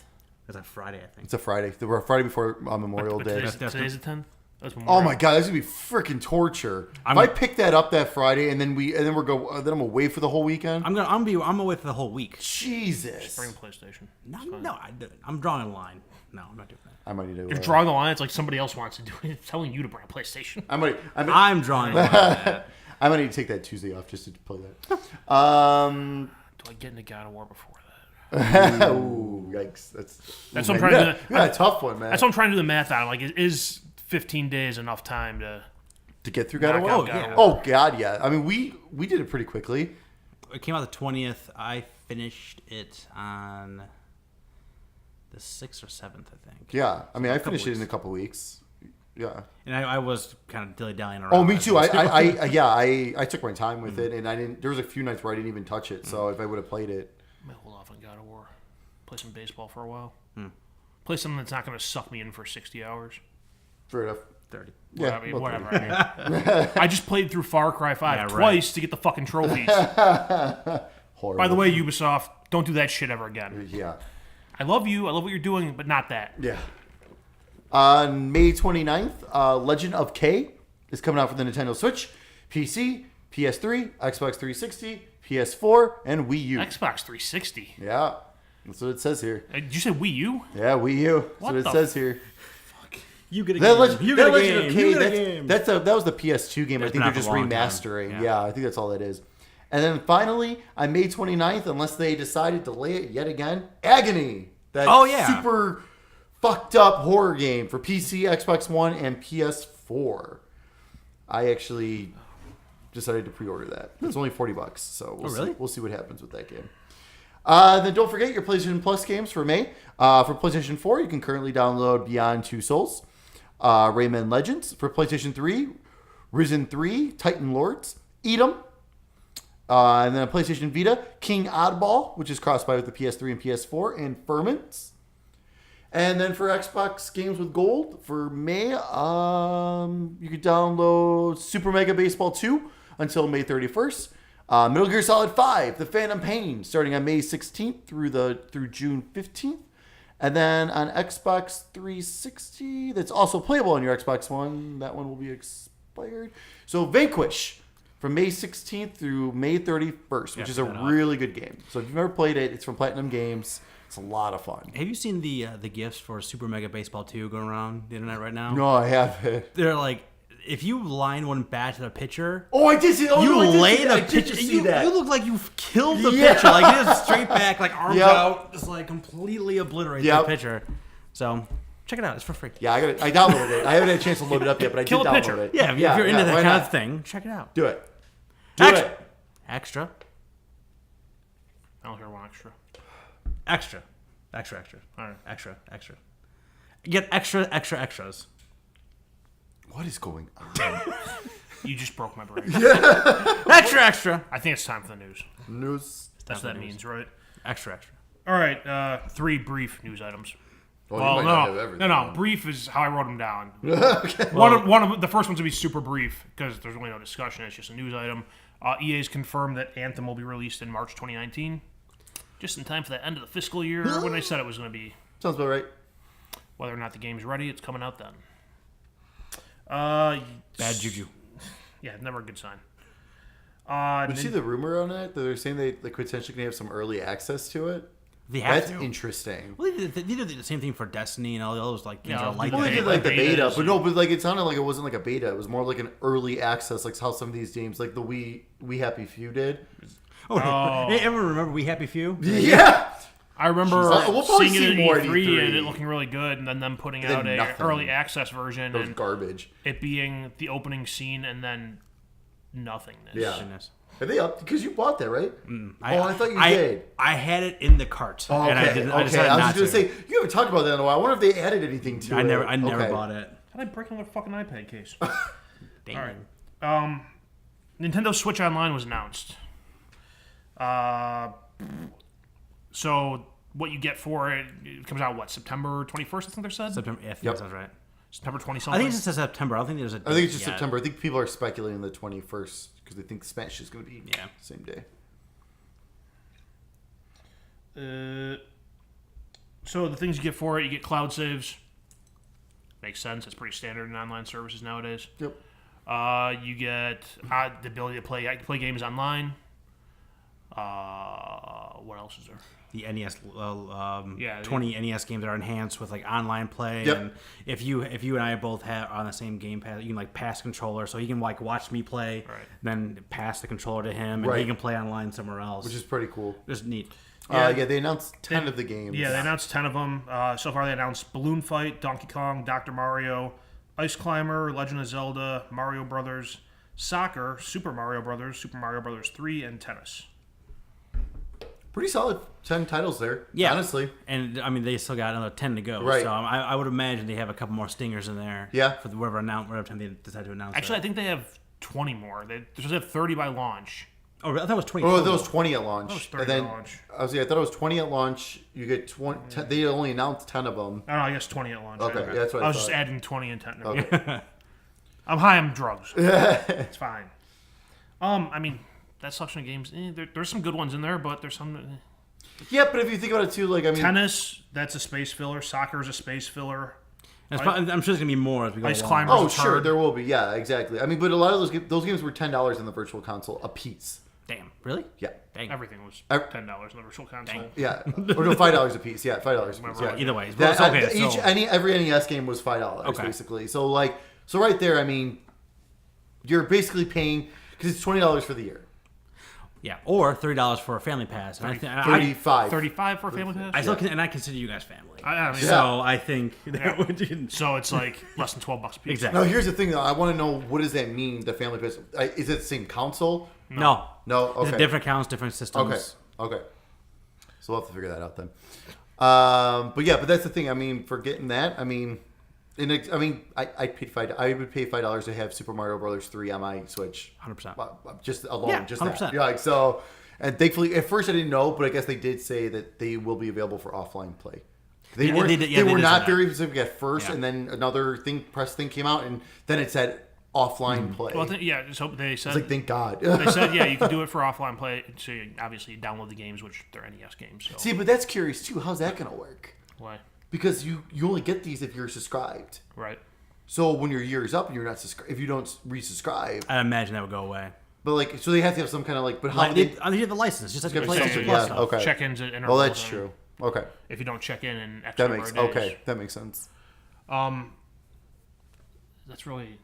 Speaker 1: It's a Friday, I think.
Speaker 3: It's a Friday. The Friday before Memorial
Speaker 2: But
Speaker 3: Day.
Speaker 2: today's,
Speaker 1: That's
Speaker 2: today's the 10th. That's
Speaker 3: Oh
Speaker 2: Memorial.
Speaker 3: my god, that's gonna be freaking torture. If I pick that up that Friday and then then I'm away for the whole weekend.
Speaker 1: I'm away for the whole week.
Speaker 3: Jesus.
Speaker 2: Bring PlayStation.
Speaker 1: No, I'm drawing a line. No, I'm not doing that.
Speaker 3: I might need to.
Speaker 2: If drawing the line, it's like somebody else wants to do it. It's telling you to bring a PlayStation.
Speaker 1: I'm drawing a line.
Speaker 3: I might need to take that Tuesday off just to play that.
Speaker 2: Do I get into God of War before that?
Speaker 3: Ooh, yikes! That's
Speaker 2: what I'm trying to do.
Speaker 3: Yeah, a tough one, man.
Speaker 2: That's what I'm trying to do the math on. Like, is 15 days enough time to
Speaker 3: get through God of War.
Speaker 2: knock out God of War?
Speaker 3: Oh god, yeah. I mean, we did it pretty quickly.
Speaker 1: It came out the 20th. I finished it on the 6th or 7th, I think.
Speaker 3: Yeah, I mean, I
Speaker 1: couple
Speaker 3: finished it in a
Speaker 1: weeks.
Speaker 3: couple weeks. Yeah.
Speaker 1: And I was kind of dilly-dallying around.
Speaker 3: Oh, me too. I took my time with it, and I didn't. There was a few nights where I didn't even touch it. So if I would have played it,
Speaker 2: I might hold off on God of War. Play some baseball for a while. Play something that's not going to suck me in for 60 hours.
Speaker 3: fair enough.
Speaker 1: 30.
Speaker 3: Yeah,
Speaker 2: I mean,
Speaker 3: well,
Speaker 2: whatever. I mean, I just played through Far Cry 5
Speaker 1: Yeah, right.
Speaker 2: twice to get the fucking trophies.
Speaker 3: Horrible.
Speaker 2: By the way, Ubisoft, don't do that shit ever again.
Speaker 3: Yeah.
Speaker 2: I love you. I love what you're doing, but not that.
Speaker 3: Yeah. On May 29th, Legend of K is coming out for the Nintendo Switch, PC, PS3, Xbox 360, PS4, and Wii U.
Speaker 2: Xbox 360.
Speaker 3: Yeah. That's what it says here.
Speaker 2: Did you say Wii U?
Speaker 3: Yeah, Wii U. That's what
Speaker 2: What
Speaker 3: it
Speaker 2: the
Speaker 3: says here.
Speaker 1: You get a
Speaker 3: That
Speaker 1: game.
Speaker 3: Legend,
Speaker 1: You
Speaker 3: that
Speaker 1: get a
Speaker 3: Legend
Speaker 1: game.
Speaker 3: of
Speaker 1: You
Speaker 3: K,
Speaker 1: get a game.
Speaker 3: that was the PS2 game. I
Speaker 1: It's
Speaker 3: think
Speaker 1: been
Speaker 3: they're
Speaker 1: out
Speaker 3: just
Speaker 1: for a long time.
Speaker 3: remastering.
Speaker 1: Yeah.
Speaker 3: Yeah, I think that's all it is. And then finally, on May 29th, unless they decide to delay it yet again, Agony. That
Speaker 1: Oh, yeah.
Speaker 3: super fucked up horror game for PC, Xbox One, and PS4. I actually decided to pre-order that. It's only $40, so we'll see what happens with that game. Then don't forget your PlayStation Plus games for May. For PlayStation 4, you can currently download Beyond Two Souls, Rayman Legends. For PlayStation 3, Risen 3, Titan Lords, Eat 'em. And then on PlayStation Vita, King Oddball, which is cross-buy with the PS3 and PS4, and Ferments. And then for Xbox games with gold, for May, you can download Super Mega Baseball 2 until May 31st. Metal Gear Solid 5, The Phantom Pain, starting on May 16th through June 15th. And then on Xbox 360, that's also playable on your Xbox One. That one will be expired. So Vanquish from May 16th through May 31st, which is a really good game. So if you've never played it, it's from Platinum Games. It's a lot of fun.
Speaker 1: Have you seen the gifs for Super Mega Baseball 2 going around the internet right now?
Speaker 3: No, I haven't.
Speaker 1: They're like, if you line one bat to the pitcher,
Speaker 3: Oh, I did see. Oh,
Speaker 1: you
Speaker 3: no, I did
Speaker 1: lay
Speaker 3: see
Speaker 1: the
Speaker 3: that. I did
Speaker 1: pitcher.
Speaker 3: just see
Speaker 1: You
Speaker 3: that.
Speaker 1: look like you've killed the
Speaker 3: Yeah.
Speaker 1: pitcher. Like you just straight back, like arms
Speaker 3: Yep.
Speaker 1: out, just like completely obliterate
Speaker 3: Yep.
Speaker 1: the pitcher. So check it out. It's for free.
Speaker 3: Yeah, I downloaded it. I haven't had a chance to load it up yet, but I
Speaker 2: Kill
Speaker 3: did
Speaker 2: a
Speaker 3: download
Speaker 2: pitcher.
Speaker 3: it.
Speaker 1: Yeah, if you're into that
Speaker 3: why
Speaker 1: kind
Speaker 3: not?
Speaker 1: of thing, check it out.
Speaker 3: Do it. Do
Speaker 1: Extra.
Speaker 3: it.
Speaker 1: Extra.
Speaker 2: I don't hear one extra.
Speaker 1: Extra. Extra. Extra.
Speaker 2: All right.
Speaker 1: Extra. Extra. Get extras.
Speaker 3: What is going on?
Speaker 2: You just broke my brain.
Speaker 1: Extra.
Speaker 2: I think it's time for the news.
Speaker 3: News.
Speaker 2: That's what that means, right?
Speaker 1: Extra.
Speaker 2: All right. 3 brief news items.
Speaker 3: Well,
Speaker 2: Well,
Speaker 3: you might not have everything.
Speaker 2: no. Brief is how I wrote them down. One of the first ones will be super brief because there's really no discussion. It's just a news item. EA's confirmed that Anthem will be released in March 2019, just in time for the end of the fiscal year when they said it was going to be.
Speaker 3: Sounds about right.
Speaker 2: Whether or not the game's ready, it's coming out then.
Speaker 1: Bad juju.
Speaker 2: Yeah, never a good sign.
Speaker 3: Did you see the rumor on it that they're saying they potentially can have some early access to it?
Speaker 1: They have
Speaker 3: That's
Speaker 1: to.
Speaker 3: interesting.
Speaker 1: Well, they did the same thing for Destiny and all those like games
Speaker 2: Yeah,
Speaker 1: are like
Speaker 2: well,
Speaker 3: Well, they
Speaker 1: that.
Speaker 3: did like the beta,
Speaker 2: betas.
Speaker 3: but no, but like it sounded like it wasn't like a beta. It was more like an early access, like how some of these games, like the We Happy Few did.
Speaker 1: Oh, hey, everyone remember We Happy Few?
Speaker 3: Yeah.
Speaker 2: I remember
Speaker 3: We'll probably
Speaker 2: seeing it
Speaker 3: see
Speaker 2: at
Speaker 3: more at
Speaker 2: E3 and
Speaker 3: E3.
Speaker 2: it looking really good, and then them putting
Speaker 3: And then
Speaker 2: out a
Speaker 3: nothing.
Speaker 2: early access version
Speaker 3: That was
Speaker 2: and
Speaker 3: garbage.
Speaker 2: it being the opening scene and then nothingness.
Speaker 3: Yeah.
Speaker 1: Goodness.
Speaker 3: Are they up? Because you bought that, right? I thought you
Speaker 1: I
Speaker 3: did.
Speaker 1: I had it in the cart,
Speaker 3: Oh, okay.
Speaker 1: and I didn't. I
Speaker 3: okay.
Speaker 1: decided
Speaker 3: I was
Speaker 1: not
Speaker 3: just
Speaker 1: to.
Speaker 3: gonna say you haven't talked about that in a while. I wonder if they added anything to it.
Speaker 1: I never
Speaker 3: Okay.
Speaker 1: bought it.
Speaker 2: How did I break another fucking iPad case?
Speaker 1: Dang.
Speaker 2: All right. Nintendo Switch Online was announced. So what you get for it, it comes out, September 21st, I think they said?
Speaker 1: September. Yeah, I think
Speaker 3: Yep.
Speaker 1: that sounds right.
Speaker 2: September 20
Speaker 1: I
Speaker 2: something?
Speaker 1: think it just says September. I don't think there's a.
Speaker 3: I think it's just
Speaker 1: date yet.
Speaker 3: September. I think people are speculating the 21st because they think Smash is going to be
Speaker 1: Yeah.
Speaker 3: same day.
Speaker 2: So the things you get for it, you get cloud saves. Makes sense. It's pretty standard in online services nowadays.
Speaker 3: Yep.
Speaker 2: You get the ability to play games online. What else is there?
Speaker 1: The NES,
Speaker 2: Yeah,
Speaker 1: 20 NES games that are enhanced with like online play.
Speaker 3: Yep.
Speaker 1: And if you and I both have on the same game pad, you can like pass controller, so he can like watch me play,
Speaker 2: Right.
Speaker 1: then pass the controller to him, and
Speaker 3: Right.
Speaker 1: he can play online somewhere else,
Speaker 3: Which is pretty cool.
Speaker 1: just neat.
Speaker 3: Yeah, they announced 10 of the games.
Speaker 2: Yeah, they announced 10 of them. So far, they announced Balloon Fight, Donkey Kong, Dr. Mario, Ice Climber, Legend of Zelda, Mario Brothers, Soccer, Super Mario Brothers 3, and Tennis.
Speaker 3: Pretty solid 10 titles there.
Speaker 1: Yeah,
Speaker 3: Honestly.
Speaker 1: And I mean, they still got another 10 to go.
Speaker 3: Right.
Speaker 1: So I would imagine they have a couple more stingers in there.
Speaker 3: Yeah.
Speaker 1: For whatever time they decide to announce.
Speaker 2: Actually,
Speaker 1: it.
Speaker 2: I think they have 20 more. They just have 30 by launch.
Speaker 1: Oh, I thought it was 20.
Speaker 3: Oh,
Speaker 1: total.
Speaker 3: that was 20 at launch.
Speaker 2: That was 30
Speaker 3: and then,
Speaker 2: at launch.
Speaker 3: I thought it was 20 at launch. You get 20. They only announced 10 of them.
Speaker 2: I don't know, I guess 20 at launch.
Speaker 3: Okay,
Speaker 2: right?
Speaker 3: yeah, that's what I
Speaker 2: was just
Speaker 3: thought.
Speaker 2: adding 20 and 10.
Speaker 3: Okay.
Speaker 2: I'm high on drugs. It's fine. I mean, that selection of games, there's some good ones in there, but there's some...
Speaker 3: Yeah, but if you think about it too, like, I mean.
Speaker 2: Tennis, that's a space filler. Soccer is a space filler.
Speaker 1: And I'm sure there's gonna be more as we go
Speaker 2: Ice
Speaker 1: along.
Speaker 2: Climber.
Speaker 3: Oh,
Speaker 2: a
Speaker 3: sure,
Speaker 2: turd.
Speaker 3: there will be. Yeah, exactly. I mean, but a lot of those games were $10 in the virtual console a piece.
Speaker 1: Damn, really?
Speaker 3: Yeah.
Speaker 1: Dang.
Speaker 2: Everything was
Speaker 3: Ev-
Speaker 2: $10 in the virtual console.
Speaker 1: Dang.
Speaker 3: Yeah. Or no, $5 a piece. Yeah, $5 a piece. Yeah.
Speaker 1: Either way,
Speaker 3: That,
Speaker 1: okay. So
Speaker 3: every NES game was $5
Speaker 1: Okay.
Speaker 3: basically. So right there, I mean, you're basically paying because it's $20 for the year.
Speaker 1: yeah, or $30 for a family pass. And I think
Speaker 3: 35.
Speaker 2: 35 for a family pass?
Speaker 1: I still can, and I consider you guys family.
Speaker 2: I mean,
Speaker 1: So I think that would.
Speaker 2: So it's like less than $12 a piece.
Speaker 1: Exactly.
Speaker 3: Now here's the thing though. I want to know what does that mean? The family pass is it the same console?
Speaker 1: No.
Speaker 3: No.
Speaker 1: It's
Speaker 3: Okay.
Speaker 1: different accounts, different systems.
Speaker 3: Okay. So we'll have to figure that out then. But that's the thing. I mean, for getting that, I mean, I paid I would pay $5 to have Super Mario Brothers 3 on my Switch.
Speaker 1: 100%.
Speaker 3: Just alone,
Speaker 1: Yeah,
Speaker 3: just
Speaker 1: 100%.
Speaker 3: that. Yeah, like, so, and thankfully, at first I didn't know, but I guess they did say that they will be available for offline play. They were
Speaker 1: did say
Speaker 3: not
Speaker 1: that.
Speaker 3: very specific at first,
Speaker 1: Yeah.
Speaker 3: and then another press thing came out, and then it said offline
Speaker 1: Mm-hmm.
Speaker 3: play.
Speaker 2: Well, so they said...
Speaker 3: It's like, thank God.
Speaker 2: They said, yeah, you can do it for offline play. So obviously you download the games, which they're NES games. So
Speaker 3: See, but that's curious too. How's that going to work?
Speaker 2: why?
Speaker 3: Because you only get these if you're subscribed.
Speaker 2: Right.
Speaker 3: So when your year is up and you're not if you don't resubscribe,
Speaker 1: I imagine that would go away.
Speaker 3: but so they have to have some kind of but how
Speaker 1: Like,
Speaker 3: they,
Speaker 1: they have the license, just like the
Speaker 3: Get
Speaker 1: PlayStation
Speaker 3: something,
Speaker 1: Plus
Speaker 3: yeah,
Speaker 1: stuff.
Speaker 3: okay.
Speaker 2: Check-ins at intervals.
Speaker 3: well, that's
Speaker 2: and
Speaker 3: true. Okay,
Speaker 2: If you don't check in X
Speaker 3: that
Speaker 2: number
Speaker 3: makes
Speaker 2: of days.
Speaker 3: okay, that makes sense.
Speaker 2: That's really...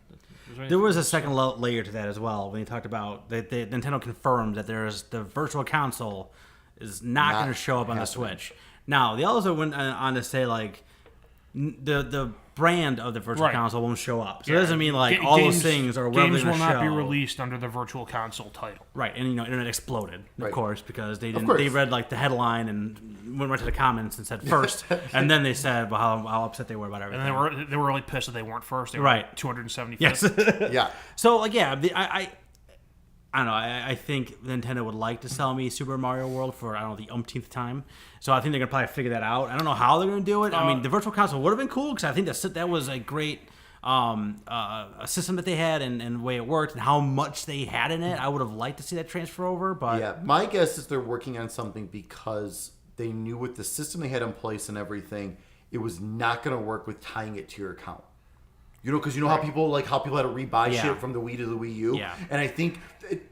Speaker 1: There was a second layer to that as well when he talked about that Nintendo confirmed that there's the virtual console is not going to show up on the Switch. Now, they also went on to say like the brand of the virtual
Speaker 2: Right.
Speaker 1: console won't show up. So
Speaker 2: Yeah.
Speaker 1: it doesn't mean like
Speaker 2: Ga-
Speaker 1: all
Speaker 2: games-
Speaker 1: those things or whatever
Speaker 2: Games
Speaker 1: they're
Speaker 2: will
Speaker 1: gonna
Speaker 2: not be
Speaker 1: show.
Speaker 2: released under the virtual console title.
Speaker 1: Right, and internet exploded, of
Speaker 3: Right.
Speaker 1: course, because they didn't.
Speaker 3: course.
Speaker 1: They read like the headline and went right to the comments and said first, and then they said well, how upset they were about everything.
Speaker 2: And they were really pissed that they weren't first. They were
Speaker 1: Right.
Speaker 2: 275th.
Speaker 1: Yes.
Speaker 3: Yeah,
Speaker 1: So like yeah, I don't know. I think Nintendo would like to sell me Super Mario World for I don't know the umpteenth time. So I think they're gonna probably figure that out. I don't know how they're gonna do it. I mean, the Virtual Console would have been cool because I think that was a great a system that they had and the way it worked and how much they had in it. I would have liked to see that transfer over, but
Speaker 3: yeah. My guess is they're working on something because they knew with the system they had in place and everything, it was not going to work with tying it to your account. You know, because you know how people had to rebuy
Speaker 1: Yeah.
Speaker 3: shit from the Wii to the Wii U.
Speaker 1: Yeah.
Speaker 3: And I think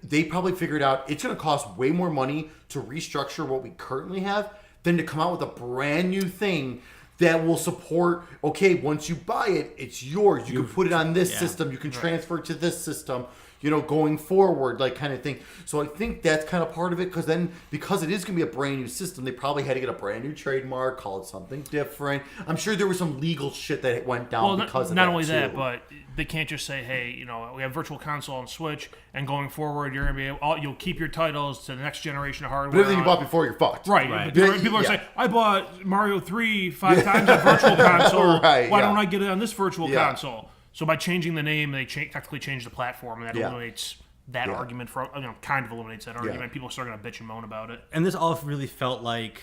Speaker 3: they probably figured out it's going to cost way more money to restructure what we currently have than to come out with a brand new thing that will support. Okay, once you buy it, it's yours. You can put it on this
Speaker 1: Yeah.
Speaker 3: system. You can transfer it to this system. You know, going forward, like kind of thing. So I think that's kind of part of it because it is going to be a brand new system, they probably had to get a brand new trademark, call it something different. I'm sure there was some legal shit that went down
Speaker 2: Well,
Speaker 3: because of
Speaker 2: not
Speaker 3: that
Speaker 2: only
Speaker 3: too.
Speaker 2: that, but they can't just say, "Hey, you know, we have Virtual Console on Switch, and going forward, you're gonna be you'll keep your titles to the next generation of hardware."
Speaker 3: But everything you bought before, you're fucked.
Speaker 2: Right.
Speaker 1: Right.
Speaker 2: People are
Speaker 3: Yeah.
Speaker 2: saying, "I bought Mario 3 5 times on Virtual Console.
Speaker 3: Right,
Speaker 2: Why
Speaker 3: yeah.
Speaker 2: don't I get it on this Virtual
Speaker 3: Yeah.
Speaker 2: Console?" So by changing the name, they technically change the platform, and that
Speaker 3: Yeah.
Speaker 2: eliminates that
Speaker 3: Yeah.
Speaker 2: argument. Kind of eliminates that argument. People are still going to bitch and moan about it.
Speaker 1: and this all really felt like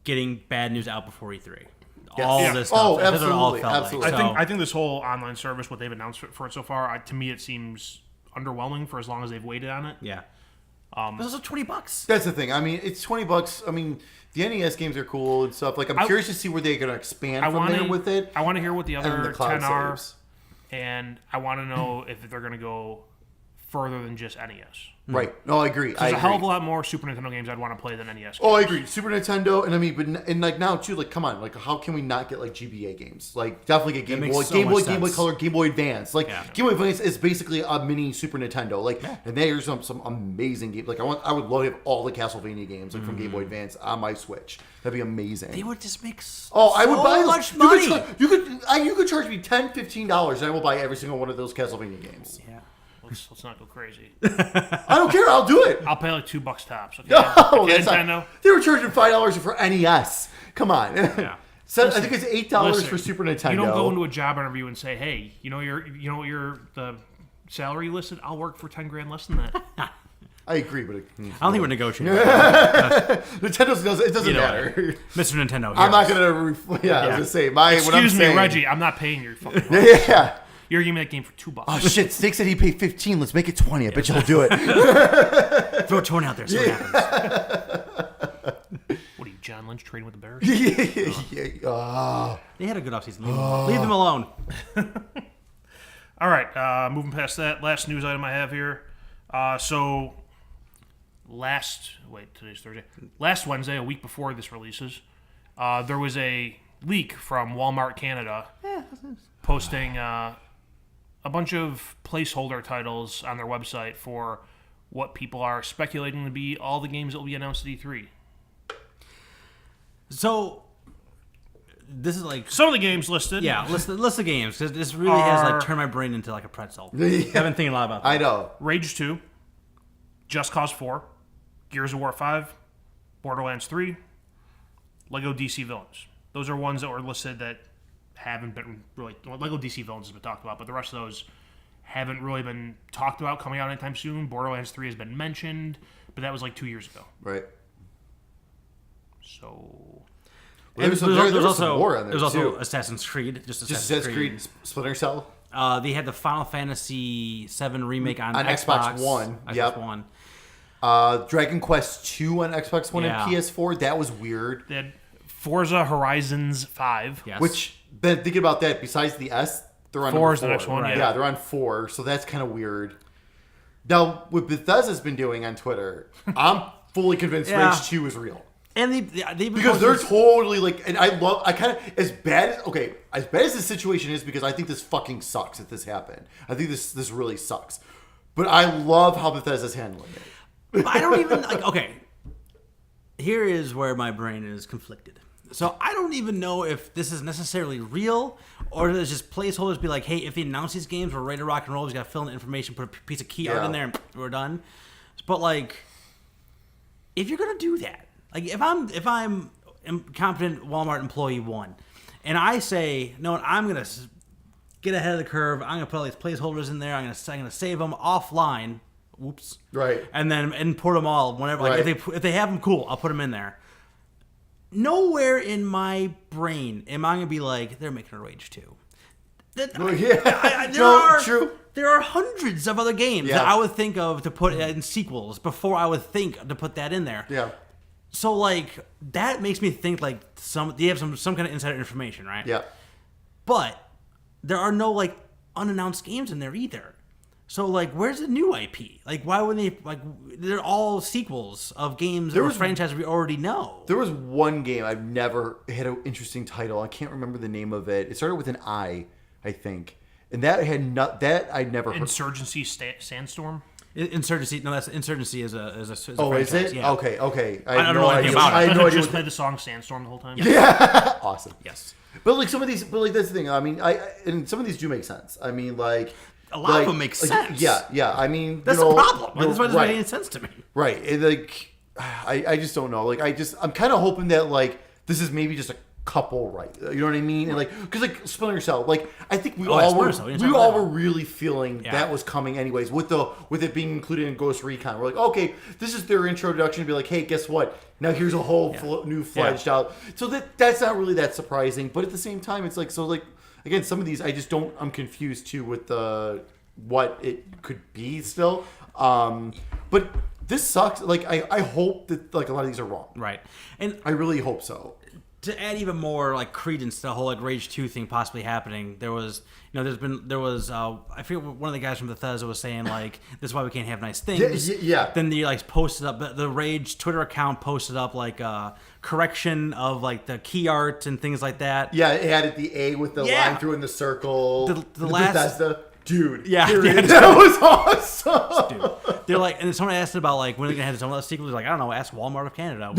Speaker 1: getting bad news out before E3.
Speaker 3: Yes.
Speaker 1: All
Speaker 3: Yeah.
Speaker 1: this stuff.
Speaker 3: Oh,
Speaker 1: That's what it all
Speaker 3: absolutely,
Speaker 1: felt
Speaker 3: absolutely.
Speaker 1: Like.
Speaker 2: I think this whole online service, what they've announced for it so far, to me it seems underwhelming for as long as they've waited on it.
Speaker 1: Yeah. But it's also $20.
Speaker 3: That's the thing. I mean, it's $20. I mean, the NES games are cool and stuff. Like, I'm curious to see where they're going to expand from there with it.
Speaker 2: I want to hear what the
Speaker 3: and
Speaker 2: other
Speaker 3: the cloud
Speaker 2: 10 are,
Speaker 3: saves.
Speaker 2: and I want to know if they're going to go further than just NES.
Speaker 3: Right. No, I agree.
Speaker 2: There's a hell of a lot more Super Nintendo games I'd want to play than NES games.
Speaker 3: Oh, I agree. Super Nintendo, and I mean, but and like now too, like come on, like how can we not get like GBA games? Like definitely get Game Boy, Game Boy Color, Game Boy Advance. Like Game Boy Advance is basically a mini Super Nintendo. Like, and there's some amazing games. Like I would love to have all the Castlevania games like from Game Boy Advance on my Switch. That'd be amazing.
Speaker 1: They would just make
Speaker 3: I would buy
Speaker 1: much money.
Speaker 3: You could charge me $10, $15, and I will buy every single one of those Castlevania games.
Speaker 1: Yeah.
Speaker 2: Let's not go crazy.
Speaker 3: I don't care. I'll do it.
Speaker 2: I'll pay like $2 tops. Okay,
Speaker 3: No,
Speaker 2: okay
Speaker 3: that's
Speaker 2: Nintendo.
Speaker 3: not, they were charging $5 for NES. Come on.
Speaker 1: Yeah.
Speaker 3: So I think it's $8 for Super Nintendo.
Speaker 2: You don't go into a job interview and say, "Hey, you know your the salary listed. I'll work for $10,000 less than that."
Speaker 3: I agree, but
Speaker 1: I don't think we're negotiating.
Speaker 3: Nintendo doesn't matter.
Speaker 1: Mr. Nintendo.
Speaker 3: I'm not gonna. I was gonna say
Speaker 2: Excuse me,
Speaker 3: saying,
Speaker 2: Reggie. I'm not paying your fucking.
Speaker 3: Yeah.
Speaker 2: You're giving me that game for $2.
Speaker 3: Oh shit! Snake said he paid 15. Let's make it 20. I bet you'll do it.
Speaker 1: Throw a 20 out there. See what happens.
Speaker 2: What are you, John Lynch, trading with the Bears?
Speaker 1: They had a good offseason. Leave them alone.
Speaker 2: All right, moving past that, last news item I have here. Today's Thursday. Last Wednesday, a week before this releases, there was a leak from Walmart Canada posting a bunch of placeholder titles on their website for what people are speculating to be all the games that will be announced at E3.
Speaker 1: So, this is like...
Speaker 2: Some of the games listed.
Speaker 1: Yeah, list of games, because this really has like turned my brain into like a pretzel. I've been thinking a lot about that.
Speaker 3: I know.
Speaker 2: Rage 2, Just Cause 4, Gears of War 5, Borderlands 3, Lego DC Villains. Those are ones that were listed that haven't been really... Well, Lego DC Villains has been talked about, but the rest of those haven't really been talked about coming out anytime soon. Borderlands 3 has been mentioned, but that was like 2 years ago.
Speaker 3: Right.
Speaker 2: So...
Speaker 3: Well, there's also war on there,
Speaker 1: There's also
Speaker 3: too.
Speaker 1: Assassin's Creed. Just
Speaker 3: Assassin's Creed, Splinter Cell.
Speaker 1: They had the Final Fantasy VII remake on
Speaker 3: Xbox One.
Speaker 1: Xbox One.
Speaker 3: Dragon Quest 2 on Xbox One
Speaker 1: Yeah.
Speaker 3: and PS4. That was weird.
Speaker 2: They had Forza Horizons 5.
Speaker 1: Yes.
Speaker 3: Which, then thinking about that, besides the S, they're on
Speaker 2: 4 is
Speaker 3: number
Speaker 2: the next one,
Speaker 1: right.
Speaker 2: yeah.
Speaker 3: They're on 4, so that's kind of weird. Now, what Bethesda's been doing on Twitter, I'm fully convinced
Speaker 1: Yeah.
Speaker 3: Rage 2 is real.
Speaker 1: And they've
Speaker 3: Because they're totally like, and I kind of, as bad as this situation is, because I think this fucking sucks that this happened. I think this really sucks. But I love how Bethesda's handling it.
Speaker 1: I don't even like. Okay, here is where my brain is conflicted. So I don't even know if this is necessarily real, or if it's just placeholders. Be like, hey, if they announce these games, we're ready to rock and roll. We got to fill in the information, put a piece of key art in there, and we're done. But like, if you're gonna do that, like if I'm competent Walmart employee 1, and I say no, I'm gonna get ahead of the curve. I'm gonna put all these placeholders in there. I'm gonna save them offline. Whoops.
Speaker 3: Right.
Speaker 1: And then import them all whenever. Like
Speaker 3: Right.
Speaker 1: if they have them, cool. I'll put them in there. Nowhere in my brain am I gonna be like, they're making a Rage 2.
Speaker 3: True.
Speaker 1: There are hundreds of other games
Speaker 3: Yeah.
Speaker 1: that I would think of to put in sequels before I would think to put that in there.
Speaker 3: Yeah.
Speaker 1: So like that makes me think like they have some kind of insider information, right?
Speaker 3: Yeah.
Speaker 1: But there are no like unannounced games in there either. So like, where's the new IP? Like, why wouldn't they like? They're all sequels of games or franchises we already know.
Speaker 3: There was one game I've never had an interesting title. I can't remember the name of it. It started with an I think, and that had that I'd never heard.
Speaker 2: Insurgency Sandstorm.
Speaker 1: Insurgency. No, that's Insurgency is a
Speaker 3: Oh,
Speaker 1: franchise.
Speaker 3: is it?
Speaker 1: Yeah.
Speaker 3: Okay.
Speaker 1: I don't know anything about it.
Speaker 3: I had no idea.
Speaker 2: Just play the song Sandstorm the whole time.
Speaker 3: Yeah. Awesome.
Speaker 1: Yes.
Speaker 3: But like some of these, but like that's the thing. I mean, and some of these do make sense. I mean, like
Speaker 1: A lot of them make sense.
Speaker 3: Yeah. I mean,
Speaker 1: That's the problem. Like, that's why it doesn't make any sense to me.
Speaker 3: Right. And like, I just don't know. Like, I'm kind of hoping that like this is maybe just a couple, right? You know what I mean? And like, because like Splinter Cell, like I think we all were really feeling that was coming anyways. With it being included in Ghost Recon, we're like, okay, this is their introduction to be like, hey, guess what? Now here's a whole new fledged out. So that's not really that surprising. But at the same time, it's like so like. Again, some of these I'm confused too with what it could be still. But this sucks. Like I hope that like a lot of these are wrong.
Speaker 1: Right. And
Speaker 3: I really hope so.
Speaker 1: to add even more like credence to the whole like Rage 2 thing possibly happening, there was I forget what one of the guys from Bethesda was saying like this is why we can't have nice things.
Speaker 3: Yeah.
Speaker 1: Then they like posted up the Rage Twitter account posted up like a correction of like the key art and things like that.
Speaker 3: Yeah, it added the A with the line through in the circle.
Speaker 1: The last
Speaker 3: Bethesda. Dude,
Speaker 1: Yeah,
Speaker 3: period. That was awesome.
Speaker 1: Dude. They're like, and someone asked about like when they're gonna have some other sequel. He's like, I don't know, ask Walmart of Canada.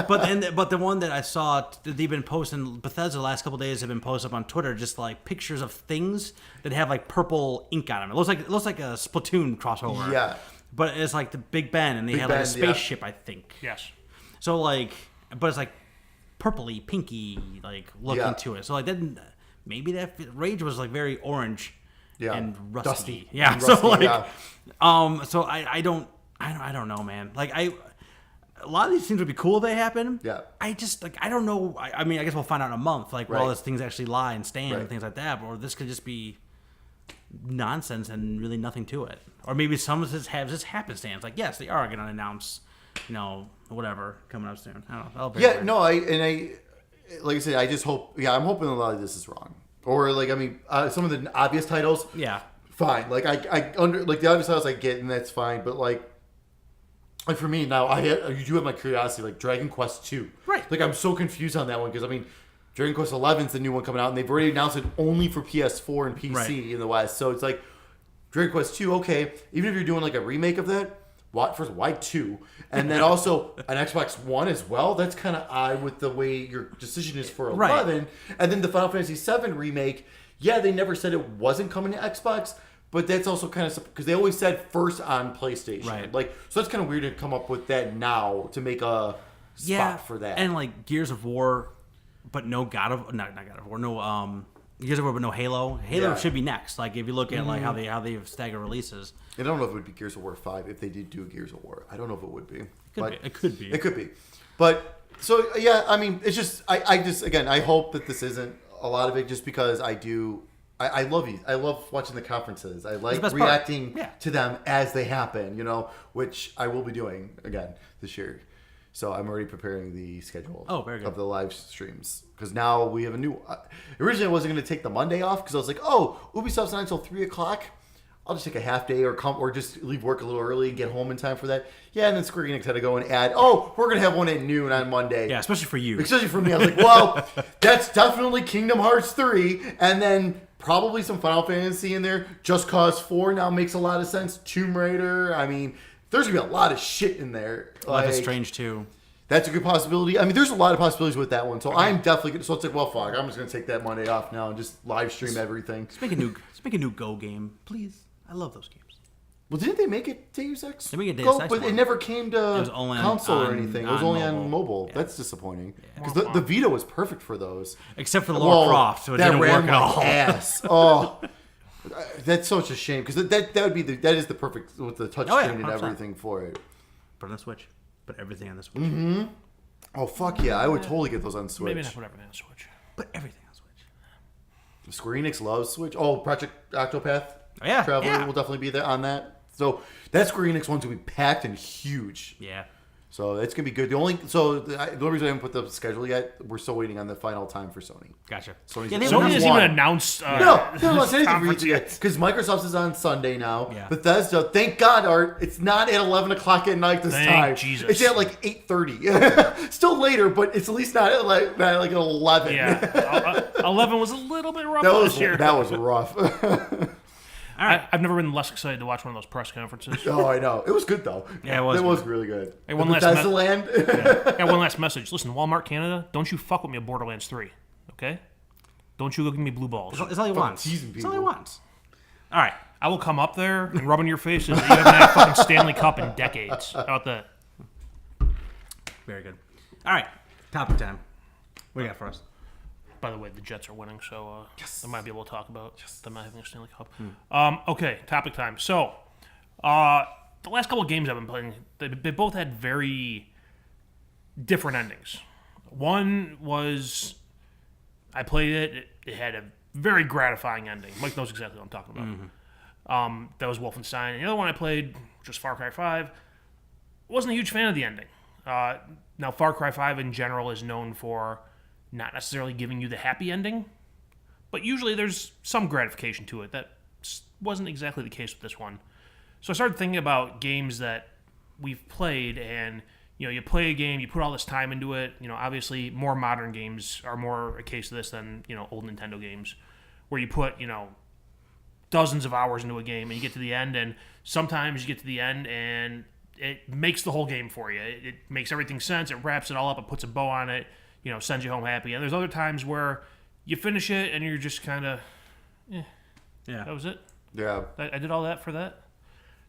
Speaker 1: But the one that I saw, they've been posting Bethesda the last couple of days have been posted up on Twitter, just like pictures of things that have like purple ink on them. It looks like a Splatoon crossover.
Speaker 3: Yeah.
Speaker 1: But it's like the Big Ben, and they
Speaker 3: Big
Speaker 1: had like a
Speaker 3: Ben, yeah.
Speaker 1: spaceship, I think.
Speaker 2: Yes.
Speaker 1: So like, but it's like purpley, pinky, like looking
Speaker 3: Yeah.
Speaker 1: to it. So like then maybe that Rage was like very orange.
Speaker 3: Yeah.
Speaker 1: And rusty.
Speaker 3: Dusty.
Speaker 1: Yeah.
Speaker 3: And
Speaker 1: So
Speaker 3: rusty,
Speaker 1: like,
Speaker 3: yeah.
Speaker 1: so I don't know, man. Like a lot of these things would be cool if they happen.
Speaker 3: Yeah.
Speaker 1: I just like I don't know. I mean, I guess we'll find out in a month, like where all
Speaker 3: Right.
Speaker 1: these things actually lie and stand
Speaker 3: Right.
Speaker 1: and things like that. Or this could just be nonsense and really nothing to it. Or maybe some of this has this happenstance. Like yes, they are going to announce, whatever coming up soon. I don't know.
Speaker 3: Yeah, no, I like I said, I just hope. Yeah, I'm hoping a lot of this is wrong. Or like, I mean, some of the obvious titles.
Speaker 1: Yeah.
Speaker 3: Fine. Like I under like the obvious titles I get, and that's fine. But like for me now, you do have my curiosity. Like Dragon Quest 2.
Speaker 1: Right.
Speaker 3: Like I'm so confused on that one because I mean, Dragon Quest 11's the new one coming out, and they've already announced it only for PS4 and PC
Speaker 1: Right.
Speaker 3: in the West. So it's like Dragon Quest 2. Okay, even if you're doing like a remake of that. Why 2? And then also an Xbox One as well. That's kind of odd with the way your decision is for 11.
Speaker 1: Right.
Speaker 3: And then the Final Fantasy VII remake. Yeah, they never said it wasn't coming to Xbox, but that's also kind of because they always said first on PlayStation.
Speaker 1: Right.
Speaker 3: Like, so that's kind of weird to come up with that now to make a spot for that.
Speaker 1: And like Gears of War, but no not God of War, no Gears of War, but no Halo. Halo
Speaker 3: Yeah.
Speaker 1: should be next. Like if you look at like how they stagger releases.
Speaker 3: I don't know if it would be Gears of War 5 if they did do a Gears of War. I don't know if it would be.
Speaker 1: It could be.
Speaker 3: It could be. But so yeah, I mean, it's just I just again I hope that this isn't a lot of it just because I love these. I love watching the conferences. I like
Speaker 1: best part.
Speaker 3: reacting
Speaker 1: Yeah.
Speaker 3: to them as they happen, which I will be doing again this year. So I'm already preparing the schedule
Speaker 1: very good.
Speaker 3: of the live streams because now we have a new. Originally, I wasn't going to take the Monday off because I was like, oh, Ubisoft's not until 3:00. I'll just take a half day or just leave work a little early and get home in time for that. Yeah, and then Square Enix had to go and add, we're going to have one at noon on Monday.
Speaker 1: Yeah, especially for you.
Speaker 3: Especially for me. I was like, well, that's definitely Kingdom Hearts 3. And then probably some Final Fantasy in there. Just Cause 4 now makes a lot of sense. Tomb Raider. I mean, there's going to be a lot of shit in there.
Speaker 1: Life is Strange too.
Speaker 3: That's a good possibility. I mean, there's a lot of possibilities with that one. So I'm definitely going to. So it's like, well, fuck. I'm just going to take that Monday off now and just live stream everything.
Speaker 1: Let's make a new Go game, please. I love those games.
Speaker 3: Well, didn't they make it Deus Ex?
Speaker 1: They make a Deus
Speaker 3: Go,
Speaker 1: Ex
Speaker 3: but
Speaker 1: one.
Speaker 3: it never came to
Speaker 1: was only
Speaker 3: console or
Speaker 1: on-
Speaker 3: anything. It was only on mobile.
Speaker 1: Yeah.
Speaker 3: That's disappointing. Because the Vita was perfect for those.
Speaker 1: Except for the Lara Croft, so it didn't
Speaker 3: ran
Speaker 1: work at
Speaker 3: my
Speaker 1: all.
Speaker 3: ass. Oh, that's such a shame because that would be that is the perfect with the touch
Speaker 1: Oh, yeah,
Speaker 3: screen and
Speaker 1: 100%.
Speaker 3: everything for it.
Speaker 1: Put it on the Switch. Put everything on the Switch.
Speaker 3: Mm-hmm. Oh fuck yeah, I would totally get those on Switch.
Speaker 2: Maybe not put everything on Switch.
Speaker 1: Put everything on Switch.
Speaker 3: Square Enix loves Switch. Oh, Project Octopath
Speaker 1: Yeah,
Speaker 3: Traveler
Speaker 1: yeah.
Speaker 3: will definitely be there on that. So that Square Enix one's gonna be packed and huge.
Speaker 1: Yeah.
Speaker 3: So it's gonna be good. The only reason I haven't put the schedule yet, we're still waiting on the final time for Sony.
Speaker 1: Gotcha.
Speaker 3: Sony's-
Speaker 1: Yeah, they
Speaker 3: Sony
Speaker 2: Sony
Speaker 1: announced
Speaker 2: hasn't
Speaker 3: one.
Speaker 2: even announced.
Speaker 3: No, it's anything for
Speaker 2: conference
Speaker 3: you
Speaker 2: yet.
Speaker 3: because Microsoft's is on Sunday now.
Speaker 1: Yeah.
Speaker 3: Bethesda, thank God, Art, it's not at 11:00 at night this
Speaker 2: Thank
Speaker 3: time.
Speaker 2: Jesus.
Speaker 3: It's at like 8:30. Still later, but it's at least not at like 11.
Speaker 2: Yeah, 11 was a little bit rough this year.
Speaker 3: that was rough.
Speaker 1: All right.
Speaker 2: I've never been less excited to watch one of those press conferences.
Speaker 3: Oh, I know. It was good though.
Speaker 1: Yeah, it was
Speaker 3: It
Speaker 1: good.
Speaker 3: was really good.
Speaker 2: Hey, one
Speaker 3: The
Speaker 2: last
Speaker 3: Bethesda
Speaker 2: me-
Speaker 3: land.
Speaker 2: Got one last message. Listen, Walmart Canada, don't you fuck with me at Borderlands 3, okay? Don't you go give me blue balls.
Speaker 1: It's all he wants.
Speaker 3: teasing
Speaker 1: It's all he
Speaker 3: people.
Speaker 1: wants. All right.
Speaker 2: I will come up there and rub in your faces that you haven't had a fucking Stanley Cup in decades. How about that?
Speaker 1: Very good. All right. Topic time. What do you got for us?
Speaker 2: By the way, the Jets are winning, so I might be able to talk about them not having a Stanley Cup.
Speaker 1: Hmm.
Speaker 2: Okay, topic time. So, the last couple of games I've been playing, they both had very different endings. One was, I played it, it had a very gratifying ending. Mike knows exactly what I'm talking about. That was Wolfenstein. And the other one I played, which was Far Cry 5, wasn't a huge fan of the ending. Now, Far Cry 5 in general is known for not necessarily giving you the happy ending, but usually there's some gratification to it. That wasn't exactly the case with this one. So I started thinking about games that we've played, and you play a game, you put all this time into it. Obviously, more modern games are more a case of this than old Nintendo games, where you put dozens of hours into a game, and you get to the end, and sometimes you get to the end and it makes the whole game for you. It makes everything sense. It wraps it all up. It puts a bow on it. Sends you home happy. And there's other times where you finish it and you're just kind of, yeah, that was it.
Speaker 3: Yeah,
Speaker 2: I did all that for that.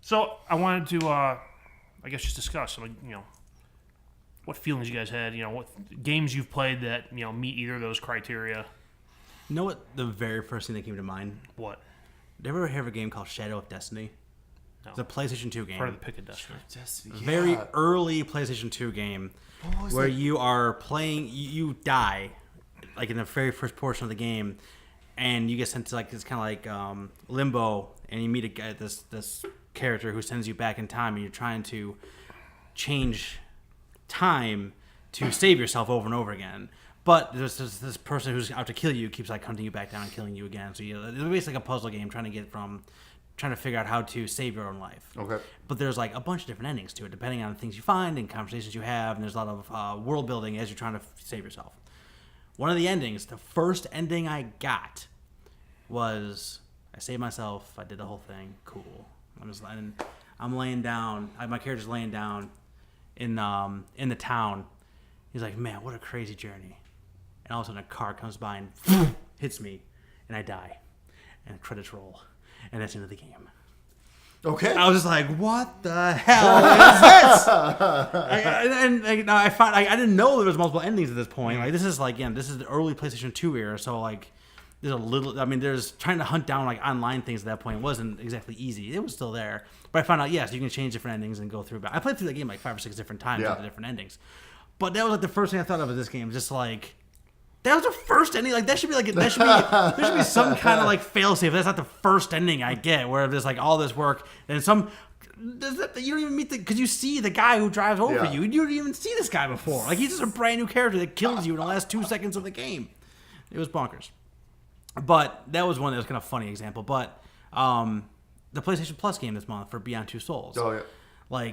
Speaker 2: So I wanted to, I guess, just discuss some, what feelings you guys had. What games you've played that meet either of those criteria.
Speaker 1: You know what? The very first thing that came to mind.
Speaker 2: What?
Speaker 1: Did you ever hear of a game called Shadow of Destiny?
Speaker 2: No.
Speaker 1: It's a PlayStation 2 game.
Speaker 2: Part of the Pick of Destiny.
Speaker 1: Very early PlayStation 2 game where you are playing, you die, like in the very first portion of the game, and you get sent to it's kind of like Limbo, and you meet a guy, this character who sends you back in time, and you're trying to change time to save yourself over and over again. But there's this person who's out to kill you keeps hunting you back down and killing you again. So it's basically a puzzle game trying to figure out how to save your own life.
Speaker 3: Okay.
Speaker 1: But there's a bunch of different endings to it, depending on things you find and conversations you have, and there's a lot of world building as you're trying to save yourself. One of the endings, the first ending I got, was I saved myself. I did the whole thing. Cool. I'm laying down. My character's laying down in the town. He's like, man, what a crazy journey. And all of a sudden a car comes by and hits me, and I die. And the credits roll. And that's the end of the game.
Speaker 3: Okay.
Speaker 1: I was just like, what the hell is this? I didn't know there was multiple endings at this point. This is this is the early PlayStation 2 era, so there's trying to hunt down online things at that point wasn't exactly easy. It was still there. But I found out, yes, you can change different endings and go through. But I played through the game 5 or 6 different times with the different endings. But that was the first thing I thought of with this game, just that was the first ending. There should be some kind of fail-safe. That's not the first ending I get, where there's all this work and you don't even meet because you see the guy who drives over you. You don't even see this guy before. He's just a brand new character that kills you in the last 2 seconds of the game. It was bonkers. But that was one that was kind of funny example. But the PlayStation Plus game this month for Beyond Two Souls.
Speaker 3: Oh yeah.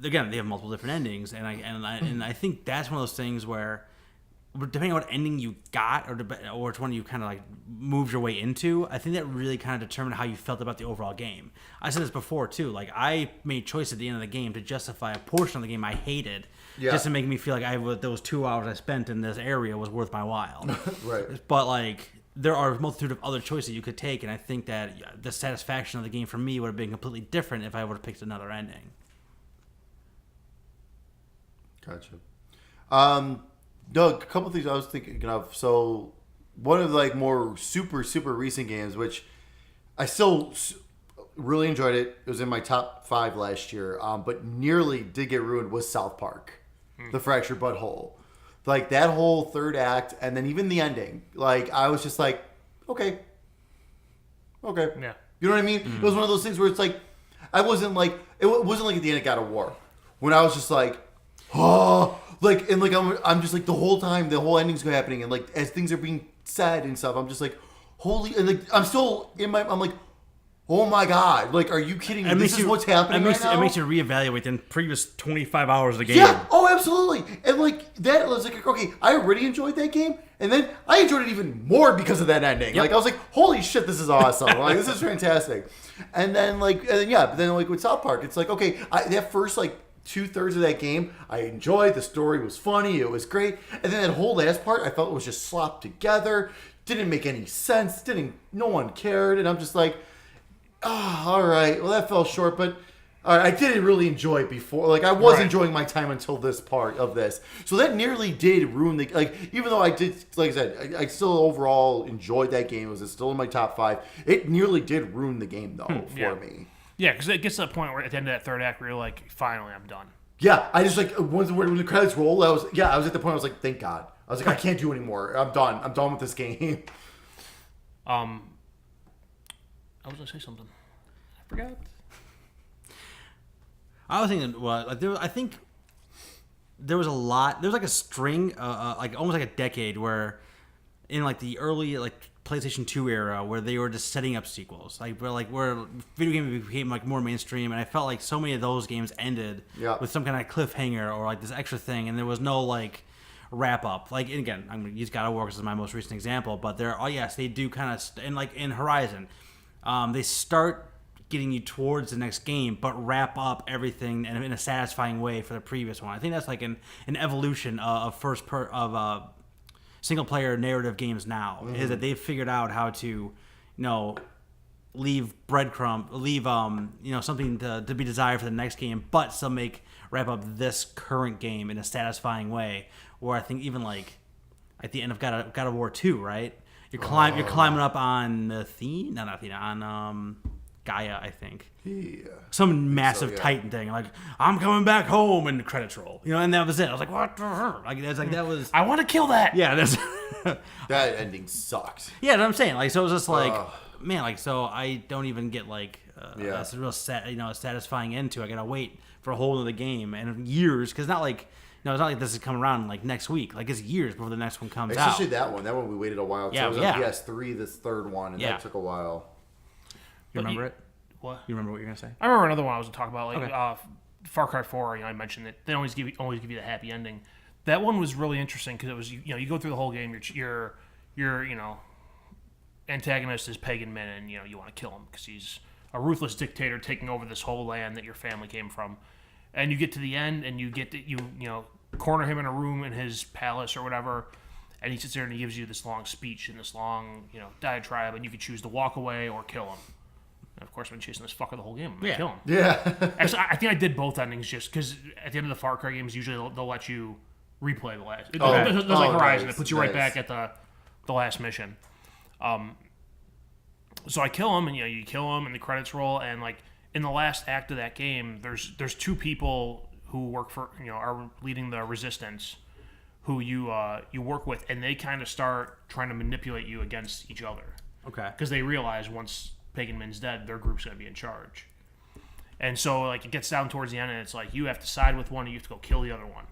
Speaker 1: Again, they have multiple different endings, and I think that's one of those things where, depending on what ending you got, or which one you kind of moved your way into, I think that really kind of determined how you felt about the overall game. I said this before too. I made choice at the end of the game to justify a portion of the game I hated, just to make me feel like those 2 hours I spent in this area was worth my while.
Speaker 3: Right.
Speaker 1: But there are a multitude of other choices you could take, and I think that the satisfaction of the game for me would have been completely different if I would have picked another ending.
Speaker 3: Gotcha. Doug, a couple things I was thinking of. So, one of the more super, super recent games, which I still really enjoyed it. It was in my top 5 last year, but nearly did get ruined, was South Park. The Fractured But Whole. That whole third act, and then even the ending. I was just okay.
Speaker 2: Yeah.
Speaker 3: You know what I mean? It was one of those things where it's I wasn't it wasn't at the end of God of War, when I was just oh, I'm just the whole time the whole ending's happening, and as things are being said and stuff, I'm just holy, and I'm still in my, I'm oh my god, are you kidding me? This is what's happening right now?
Speaker 1: It makes you reevaluate the previous 25 hours of the game.
Speaker 3: Yeah, oh absolutely. And that was okay, I already enjoyed that game, and then I enjoyed it even more because of that ending.
Speaker 1: Yep.
Speaker 3: I was holy shit, this is awesome. This is fantastic. And then with South Park, it's okay, that first 2/3 of that game I enjoyed. The story was funny, it was great, and then that whole last part I felt it was just slopped together, didn't make any sense, no one cared, and I'm just all right, well that fell short, but all right, I didn't really enjoy it before. I was enjoying my time until this part of this, so that nearly did ruin the even though I did, I said, I still overall enjoyed that game. It was still in my top 5. It nearly did ruin the game though for me.
Speaker 2: Yeah, because it gets to the point where at the end of that third act, where you're finally, I'm done.
Speaker 3: Yeah, I just when the credits roll, I was at the point I was thank God. I was I can't do anymore. I'm done. I'm done with this game.
Speaker 2: I was gonna say something. I forgot.
Speaker 1: I was thinking, well, like I think there was a lot. There was like a string, like almost like a decade, where in like the early like PlayStation 2 era, where they were just setting up sequels, where video games became like more mainstream, and I felt like so many of those games ended with some kind of cliffhanger or like this extra thing, and there was no like wrap up. Like, and again, I'm gonna use God of War as my most recent example, but they do kind of and like in Horizon, they start getting you towards the next game, but wrap up everything in a satisfying way for the previous one. I think that's like an evolution of single player narrative games now, is that they've figured out how to, leave something to be desired for the next game, but still wrap up this current game in a satisfying way. Where I think even like at the end of God of War 2, right? You're climbing up on on Gaia, I think.
Speaker 3: Yeah.
Speaker 1: Some massive Titan thing, like I'm coming back home, and the credits roll. And that was it. I was like, what the hell? Like that was.
Speaker 2: I want to kill that.
Speaker 1: Yeah, that's.
Speaker 3: That ending sucked.
Speaker 1: Yeah, that's what I'm saying. Like, so it was just like, man, like, so I don't even get like a real satisfying end to it. I gotta wait for a whole other game and years, because not like. No, it's not like this is coming around like next week. Like, it's years before the next one comes out.
Speaker 3: Especially that one. That one we waited a while.
Speaker 1: Yeah,
Speaker 3: it was on PS3, this third one, and that took a while.
Speaker 1: You remember it?
Speaker 2: What?
Speaker 1: You remember what you're gonna say?
Speaker 2: I remember another one I was going to talk about, like Far Cry 4. I mentioned that they always give you the happy ending. That one was really interesting because it was you go through the whole game. Your antagonist is Pagan Min, and you want to kill him because he's a ruthless dictator taking over this whole land that your family came from. And you get to the end, and you get to, corner him in a room in his palace or whatever, and he sits there and he gives you this long speech and this long, diatribe, and you can choose to walk away or kill him. And of course, I've been chasing this fucker the whole game. I'm gonna kill him.
Speaker 3: Yeah.
Speaker 2: Actually, I think I did both endings just because at the end of the Far Cry games, usually they'll let you replay the last. It's like Horizon. It puts you right back at the last mission. So I kill him, and you kill him, and the credits roll, and like in the last act of that game, there's two people who work for are leading the resistance, who you work with, and they kind of start trying to manipulate you against each other.
Speaker 1: Okay.
Speaker 2: Because they realize once Pagan Min's dead, their group's going to be in charge. And so like it gets down towards the end, and it's like you have to side with one, and you have to go kill the other one.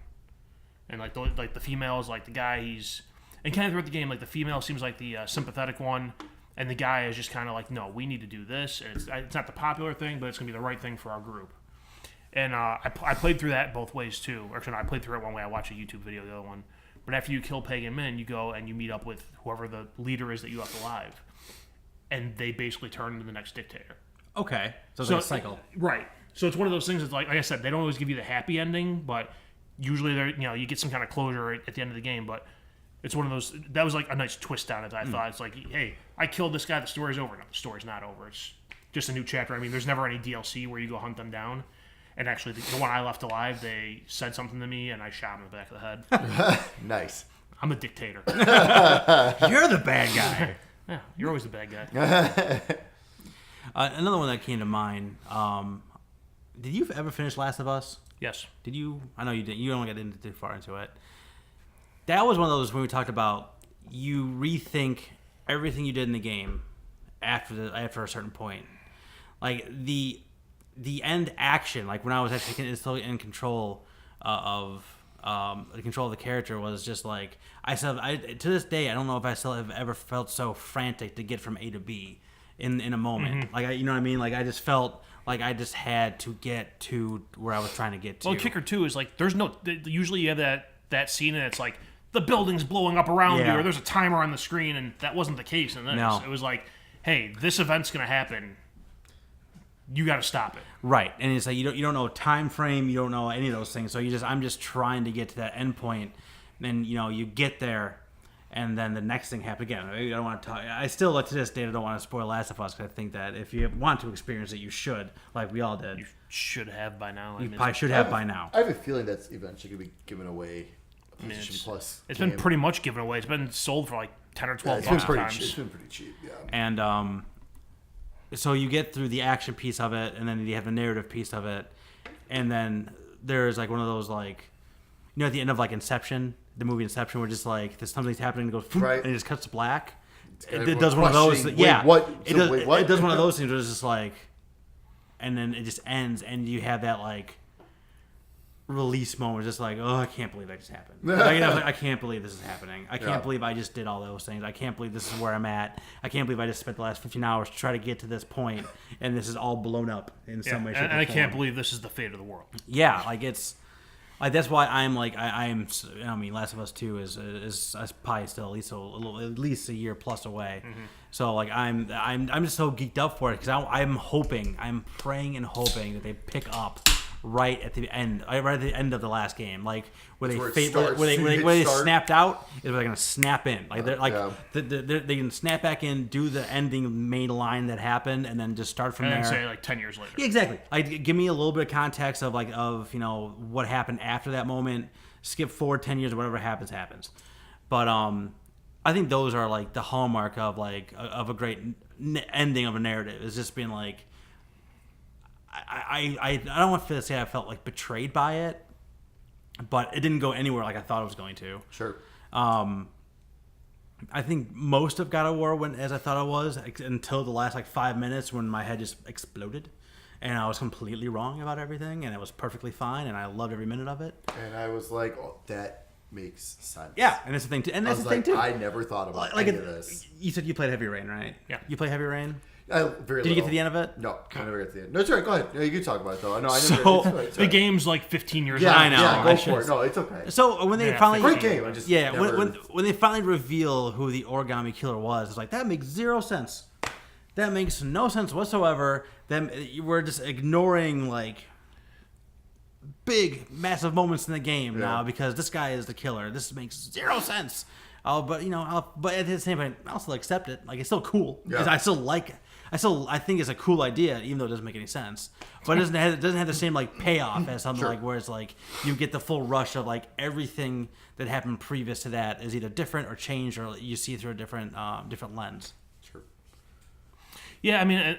Speaker 2: And like the female is like the guy and kind of throughout the game, like the female seems like the sympathetic one, and the guy is just kind of like, no, we need to do this, and it's not the popular thing, but it's going to be the right thing for our group. And I played through that both ways too. Actually, no, I played through it one way. I watched a YouTube video the other one. But after you kill Pagan Min, you go and you meet up with whoever the leader is that you left alive, and they basically turn into the next dictator.
Speaker 1: Okay, so it's like a cycle,
Speaker 2: right? So it's one of those things that's like I said, they don't always give you the happy ending, but usually you get some kind of closure at the end of the game. But it's one of those that was like a nice twist on it. I thought it's like, hey, I killed this guy. The story's over. No, the story's not over. It's just a new chapter. I mean, there's never any DLC where you go hunt them down. And actually, the one I left alive, they said something to me, and I shot him in the back of the head.
Speaker 3: Nice.
Speaker 2: I'm a dictator.
Speaker 1: You're the bad guy.
Speaker 2: Yeah, you're always the bad guy.
Speaker 1: Another one that came to mind. Did you ever finish Last of Us?
Speaker 2: Yes.
Speaker 1: Did you? I know you didn't. You don't get too far into it. That was one of those when we talked about you rethink everything you did in the game after a certain point. Like the end action, like when I was actually still in control of the control of the character, was just like to this day I don't know if I still have ever felt so frantic to get from A to B in a moment. Like you know what I mean? Like I just felt like I just had to get to where I was trying to get to.
Speaker 2: Well, kicker too is like there's no. Usually you have that scene and it's like the building's blowing up around you, or there's a timer on the screen, and that wasn't the case in this. No. It was like, hey, this event's gonna happen. You got to stop it. Right.
Speaker 1: And it's like you don't know time frame, you don't know any of those things. So I'm just trying to get to that end point. Then you get there, and then the next thing happens again. I don't want to talk. I still to this day I don't want to spoil Last of Us, because I think that if you want to experience it, you should, like we all did.
Speaker 2: You should have by now.
Speaker 1: You probably should have by now.
Speaker 3: I have a feeling that's eventually going to be given away. PlayStation Plus.
Speaker 2: It's been pretty much given away. It's been sold for like $10 or $12 times.
Speaker 3: It's been pretty cheap. Yeah.
Speaker 1: And so you get through the action piece of it, and then you have the narrative piece of it, and then there's like one of those like, at the end of like Inception, the movie Inception, where just like there's something's happening, and it goes and it just cuts to black. It does one of those. It does one of those things where it's just like, and then it just ends, and you have that like release moment, just like, oh, I can't believe that just happened. Like, I was like, I can't believe this is happening. I can't believe I just did all those things. I can't believe this is where I'm at. I can't believe I just spent the last 15 hours to try to get to this point, and this is all blown up in some way, shape, or form.
Speaker 2: And I can't believe this is the fate of the world.
Speaker 1: Yeah, like it's like that's why I'm like I'm. I mean, Last of Us 2 is probably still at least a year plus away.
Speaker 2: Mm-hmm.
Speaker 1: So like I'm just so geeked up for it because I'm praying and hoping that they pick up right at the end of the last game, like where they snapped out is where they're gonna snap in, like they're like they can snap back in, do the ending main line that happened, and then just start from there.
Speaker 2: And say like 10 years later.
Speaker 1: Yeah, exactly. Like give me a little bit of context of what happened after that moment. Skip forward 10 years, or whatever happens. But I think those are like the hallmark of a great ending of a narrative. Is just being like. I don't want to say I felt like betrayed by it, but it didn't go anywhere like I thought it was going to.
Speaker 3: Sure.
Speaker 1: I think most of God of War went as I thought it was until the last 5 minutes when my head just exploded, and I was completely wrong about everything, and it was perfectly fine, and I loved every minute of it.
Speaker 3: And I was like, oh, that makes sense.
Speaker 1: Yeah, and it's the thing too. And that's the thing too.
Speaker 3: I never thought about any of this.
Speaker 1: You said you played Heavy Rain, right?
Speaker 2: Yeah.
Speaker 1: You play Heavy Rain?
Speaker 3: Did
Speaker 1: you get to the end of it?
Speaker 3: No, I never got to the end. No, it's all right. Go ahead. No, you can talk about it, though. No, I never.
Speaker 1: So,
Speaker 2: the game's like 15 years
Speaker 3: old.
Speaker 1: I know.
Speaker 3: Yeah, go for it. No, it's okay.
Speaker 1: So when they finally...
Speaker 3: Great game. I just
Speaker 1: when they finally reveal who the Origami Killer was, it's like, that makes zero sense. That makes no sense whatsoever. Then we're just ignoring, big, massive moments in the game now because this guy is the killer. This makes zero sense. But at the same time, I'll still accept it. Like, it's still cool because I still like it. I think it's a cool idea, even though it doesn't make any sense. But it doesn't have the same payoff as something where it's you get the full rush of everything that happened previous to that is either different or changed, or you see through a different lens. Sure.
Speaker 2: Yeah, I mean,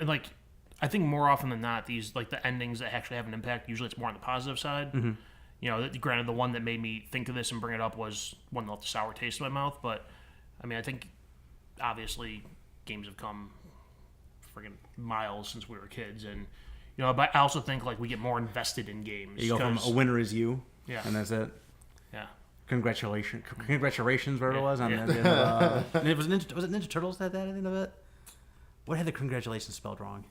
Speaker 2: I think more often than not, these the endings that actually have an impact. Usually, it's more on the positive side. Mm-hmm. Granted, the one that made me think of this and bring it up was one that left a sour taste in my mouth. But I mean, I think obviously games have come friggin' miles since we were kids, and but I also think we get more invested in games.
Speaker 1: You go from a winner is you, and that's it.
Speaker 2: Yeah.
Speaker 1: Congratulations, whatever it was on the end of, was it Ninja Turtles that had that at the end of it? What had the congratulations spelled wrong?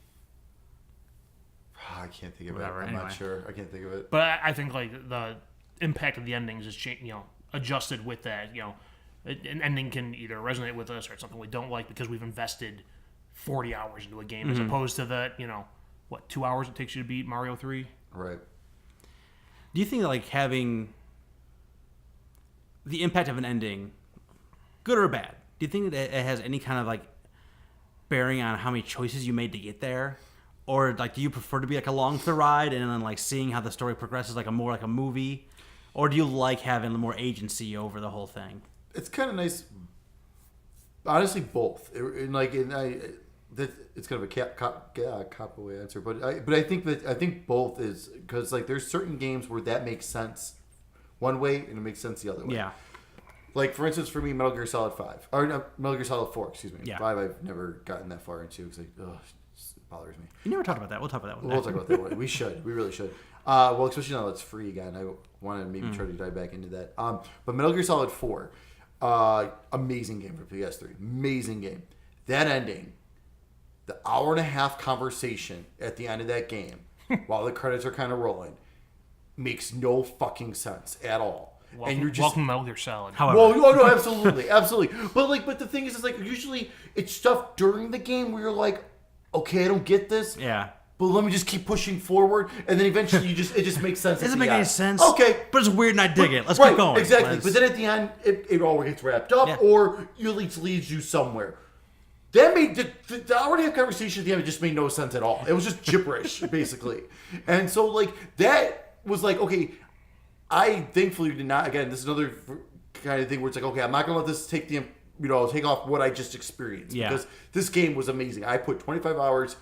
Speaker 3: I can't think of it. I'm not sure. I can't think of it.
Speaker 2: But I think the impact of the endings is adjusted with that. An ending can either resonate with us or it's something we don't like because we've invested 40 hours into a game as opposed to the 2 hours it takes you to beat Mario 3.
Speaker 3: Right.
Speaker 1: Do you think that having the impact of an ending, good or bad, do you think that it has any kind of bearing on how many choices you made to get there? Or do you prefer to be along for the ride and then seeing how the story progresses more like a movie? Or do you like having more agency over the whole thing?
Speaker 3: It's kind of nice. Honestly, both. It's kind of a cop-away answer, but I think both is because there's certain games where that makes sense one way and it makes sense the other way.
Speaker 1: Yeah.
Speaker 3: For instance, for me, Metal Gear Solid 5 or no, Metal Gear Solid 4. Excuse me.
Speaker 1: Yeah.
Speaker 3: 5 I've never gotten that far into because it bothers me.
Speaker 1: You never talked about that. We'll talk about that one.
Speaker 3: We'll talk about that one. We should. We really should. Well, especially now that it's free again. I want to maybe try to dive back into that. But Metal Gear Solid 4, amazing game for PS3. Amazing game. That ending. The hour-and-a-half conversation at the end of that game, while the credits are kind of rolling, makes no fucking sense at all.
Speaker 2: Welcome Metal Gear Solid.
Speaker 1: However,
Speaker 3: no, absolutely, absolutely. But the thing is usually it's stuff during the game where you're like, okay, I don't get this.
Speaker 1: Yeah.
Speaker 3: But let me just keep pushing forward, and then eventually it just makes sense.
Speaker 1: It doesn't make any sense.
Speaker 3: Okay,
Speaker 1: but it's weird, and I dig it. Let's keep going.
Speaker 3: Exactly. But then at the end, it all gets wrapped up, or at least leads you somewhere. That made the hour-and-a-half conversation at the end just made no sense at all. It was just gibberish, basically. And so, that was okay, I thankfully did not, again, this is another kind of thing where it's okay, I'm not going to let this take take off what I just experienced.
Speaker 1: Yeah.
Speaker 3: Because this game was amazing. I put 25 hours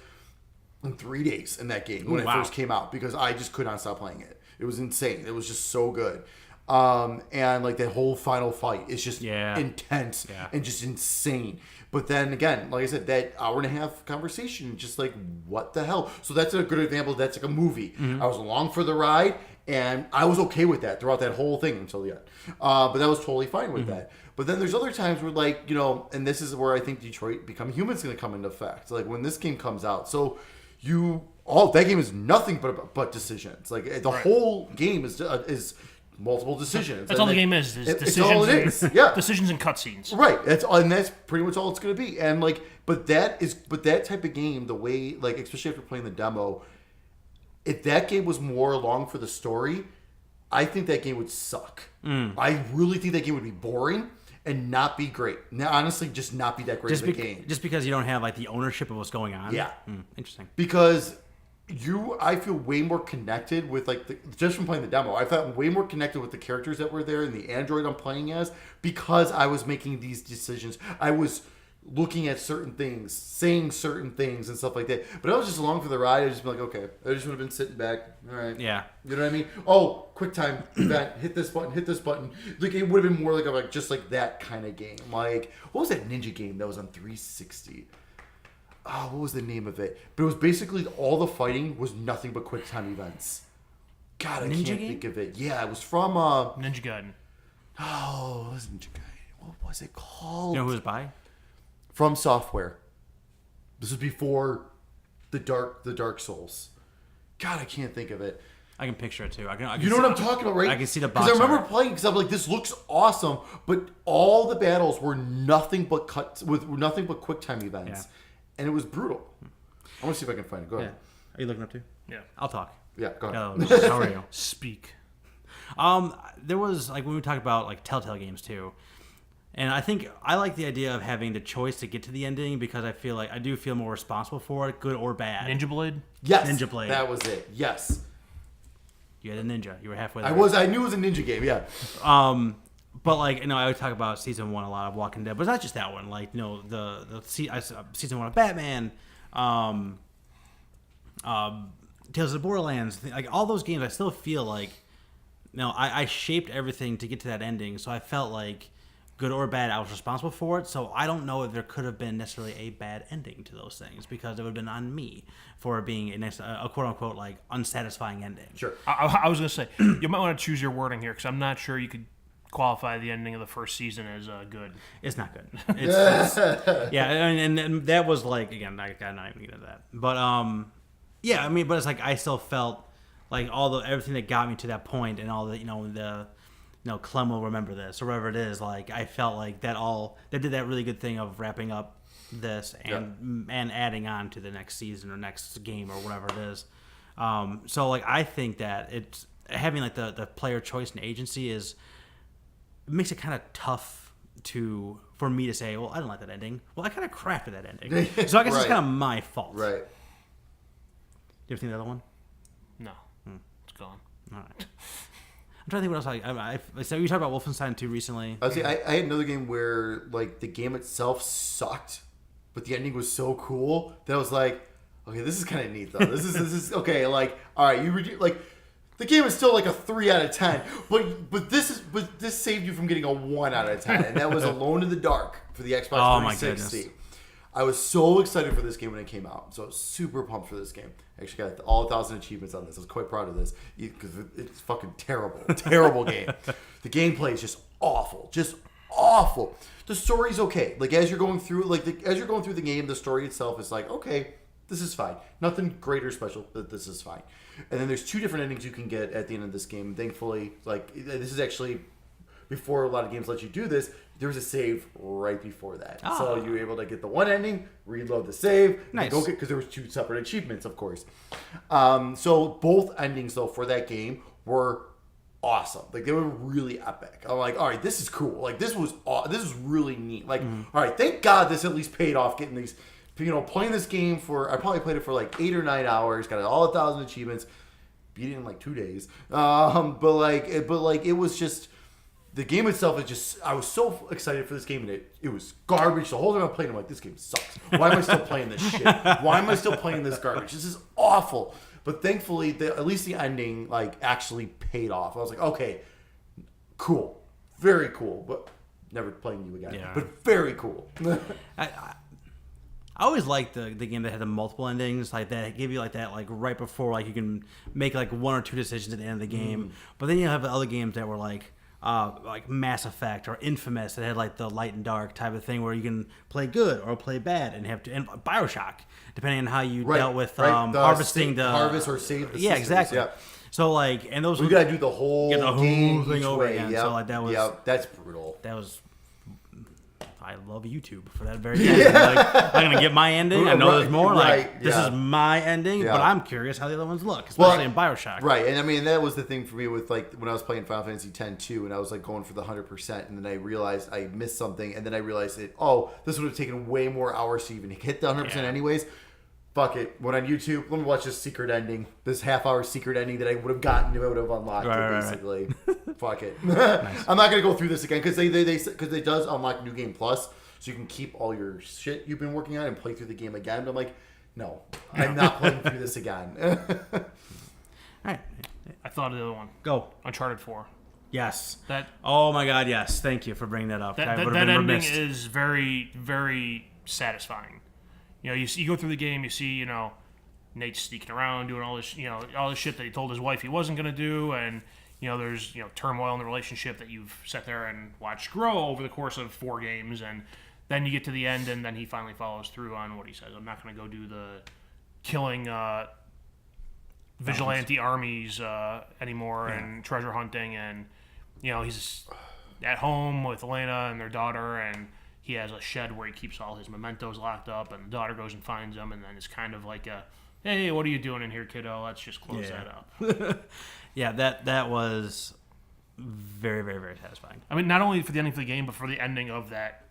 Speaker 3: in 3 days in that game when it first came out because I just could not stop playing it. It was insane. It was just so good. And that whole final fight is just intense and just insane. But then again, like I said, that hour and a half conversation, just like, what the hell? So that's a good example. That's like a movie. I was along for the ride, and I was okay with that throughout that whole thing until the end. But that was totally fine with that. But then there's other times where, like, you know, and this is where I think Detroit Become Human is going to come into effect. Like, when this game comes out. So that game is nothing but decisions. Like, the whole game is multiple decisions.
Speaker 2: That's all the game is decisions.
Speaker 3: It's all it is. Yeah.
Speaker 2: Decisions and cutscenes.
Speaker 3: Right. That's pretty much all it's going to be. And like, but that type of game, the way, like, especially after playing the demo, if that game was more along for the story, I think that game would suck. I really think that game would be boring and not be great. Now, honestly, just not be that great of a game.
Speaker 1: Just because you don't have like the ownership of what's going on.
Speaker 3: Yeah.
Speaker 1: Interesting.
Speaker 3: Because I feel way more connected with, like, just from playing the demo, I felt way more connected with the characters that were there and the android I'm playing as, because I was making these decisions. I was looking at certain things, saying certain things and stuff like that. But I was just along for the ride. I'd just be like, okay, I just would have been sitting back. All right.
Speaker 1: Yeah.
Speaker 3: You know what I mean? Oh, quick time event, hit this button. Like, it would have been more like just like that kind of game. Like, what was that ninja game that was on 360? Oh, what was the name of it? But it was basically all the fighting was nothing but quick time events. God, I can't think of it. Yeah, it was from
Speaker 2: Ninja Gaiden.
Speaker 3: Oh, it was Ninja Gaiden. What was it called?
Speaker 1: You know who it was by?
Speaker 3: From Software. This was before the Dark Souls. God, I can't think of it.
Speaker 1: I can picture it too. I can
Speaker 3: You know what I'm talking about, right?
Speaker 1: I can see the box.
Speaker 3: Because I remember
Speaker 1: art.
Speaker 3: playing, because I'm like, this looks awesome, but all the battles were nothing but nothing but quick time events,
Speaker 1: Yeah.
Speaker 3: and it was brutal. I want to see if I can find it. Go
Speaker 1: Yeah.
Speaker 3: ahead.
Speaker 1: Are you looking up too?
Speaker 2: Yeah.
Speaker 1: I'll talk.
Speaker 3: Yeah, go ahead.
Speaker 1: How are you?
Speaker 2: Speak.
Speaker 1: There was, like, when we talk about like Telltale games too, and I think I like the idea of having the choice to get to the ending, because I feel like I do feel more responsible for it, good or bad.
Speaker 2: Ninja Blade.
Speaker 3: Yes,
Speaker 1: Ninja Blade.
Speaker 3: That was it. Yes,
Speaker 1: You had a ninja. You were halfway there.
Speaker 3: I knew it was a ninja game. Yeah.
Speaker 1: But, like, you know, I would talk about season 1 a lot of Walking Dead, but it's not just that one. Like, you know, season 1 of Batman, Tales of the Borderlands, like all those games. I still feel like, you know, I shaped everything to get to that ending, so I felt like, good or bad, I was responsible for it. So I don't know if there could have been necessarily a bad ending to those things, because it would have been on me for being a quote unquote like unsatisfying ending.
Speaker 3: Sure.
Speaker 2: I was going to say, you might want to choose your wording here, because I'm not sure you could qualify the ending of the first season as good.
Speaker 1: It's not good. It's yeah, and that was like, again, I'm not even get into that. But yeah, I mean, but it's like I still felt like everything that got me to that point, and all the Clem will remember this, or whatever it is. Like, I felt like they did that really good thing of wrapping up this and adding on to the next season or next game or whatever it is. So like, I think that it's having like the player choice and agency it makes it kind of tough for me to say, well, I didn't like that ending. Well, I kind of crafted that ending, so I guess it's kind of my fault.
Speaker 3: Right.
Speaker 1: Do you ever think the other one?
Speaker 2: No. It's gone.
Speaker 1: All right. I'm trying to think what else so you talked about Wolfenstein 2 recently.
Speaker 3: I had another game where, like, the game itself sucked, but the ending was so cool that I was like, okay, this is kind of neat though. This is okay. Like, all right, like, the game is still like a 3 out of 10, but this saved you from getting a 1 out of 10, and that was Alone in the Dark for the Xbox 360.
Speaker 1: My goodness.
Speaker 3: I was so excited for this game when it came out. So I was super pumped for this game. I actually got all 1,000 achievements on this. I was quite proud of this because it's fucking terrible. Terrible game. The gameplay is just awful. Just awful. The story's okay. Like, as you're going through the game, the story itself is like, okay, this is fine. Nothing great or special, but this is fine. And then there's 2 different endings you can get at the end of this game. Thankfully, like, this is actually, before a lot of games let you do this, there was a save right before that. So you were able to get the one ending, reload the save,
Speaker 1: nice.
Speaker 3: Go get, because there was 2 separate achievements, of course. So both endings, though, for that game were awesome. Like, they were really epic. I'm like, all right, this is cool. Like, this was really neat. Like, all right, thank God this at least paid off getting these, playing this game I probably played it for like 8 or 9 hours, got all 1,000 achievements, beat it in like 2 days. But it was just, the game itself is just, I was so excited for this game, and it was garbage. The whole time I played, I'm like, this game sucks. Why am I still playing this shit? Why am I still playing this garbage? This is awful. But thankfully, at least the ending, like, actually paid off. I was like, okay, cool. Very cool. But never playing you again.
Speaker 1: Yeah.
Speaker 3: But very cool.
Speaker 1: I always liked the game that had the multiple endings, like that gave you like that, like right before, like you can make like one or two decisions at the end of the game. But then you have other games that were like Mass Effect or Infamous that had like the light and dark type of thing where you can play good or play bad and have to. And BioShock, depending on how you dealt with harvesting the
Speaker 3: harvest or save the
Speaker 1: yeah,
Speaker 3: systems.
Speaker 1: exactly.
Speaker 3: Yeah.
Speaker 1: So like, and those
Speaker 3: We gotta do the whole game
Speaker 1: thing
Speaker 3: each
Speaker 1: over
Speaker 3: way.
Speaker 1: again.
Speaker 3: Yep.
Speaker 1: So like that was
Speaker 3: that's brutal.
Speaker 1: that was. I love YouTube for that very ending. Like, I'm gonna get my ending. I know there's more. Like this is my ending, but I'm curious how the other ones look, especially in BioShock.
Speaker 3: Right, and I mean that was the thing for me with like when I was playing Final Fantasy X too, and I was like going for the 100%, and then I realized I missed something, and then I realized this would have taken way more hours to even hit the 100% anyways. Fuck it. Went on YouTube. Let me watch this secret ending. This half-hour secret ending that I would have gotten if I would have unlocked it, basically. Fuck it. Nice. I'm not gonna go through this again because they does unlock New Game Plus, so you can keep all your shit you've been working on and play through the game again. But I'm like, no, I'm not playing through this again.
Speaker 1: All right,
Speaker 2: I thought of the other one.
Speaker 1: go.
Speaker 2: Uncharted 4.
Speaker 1: Yes.
Speaker 2: That
Speaker 1: Oh my God. Yes. Thank you for bringing that up. I would have been
Speaker 2: ending
Speaker 1: remiss.
Speaker 2: is very, very satisfying. You know, you go through the game, you see, Nate sneaking around, doing all this, all this shit that he told his wife he wasn't going to do, and, there's, turmoil in the relationship that you've sat there and watched grow over the course of 4 games, and then you get to the end, and then he finally follows through on what he says. I'm not going to go do the killing vigilante armies anymore and treasure hunting, and, he's at home with Elena and their daughter, and he has a shed where he keeps all his mementos locked up, and the daughter goes and finds them, and then it's kind of like a, hey, what are you doing in here, kiddo? Let's just close that up.
Speaker 1: Yeah, that was very, very, very satisfying.
Speaker 2: I mean, not only for the ending of the game, but for the ending of that,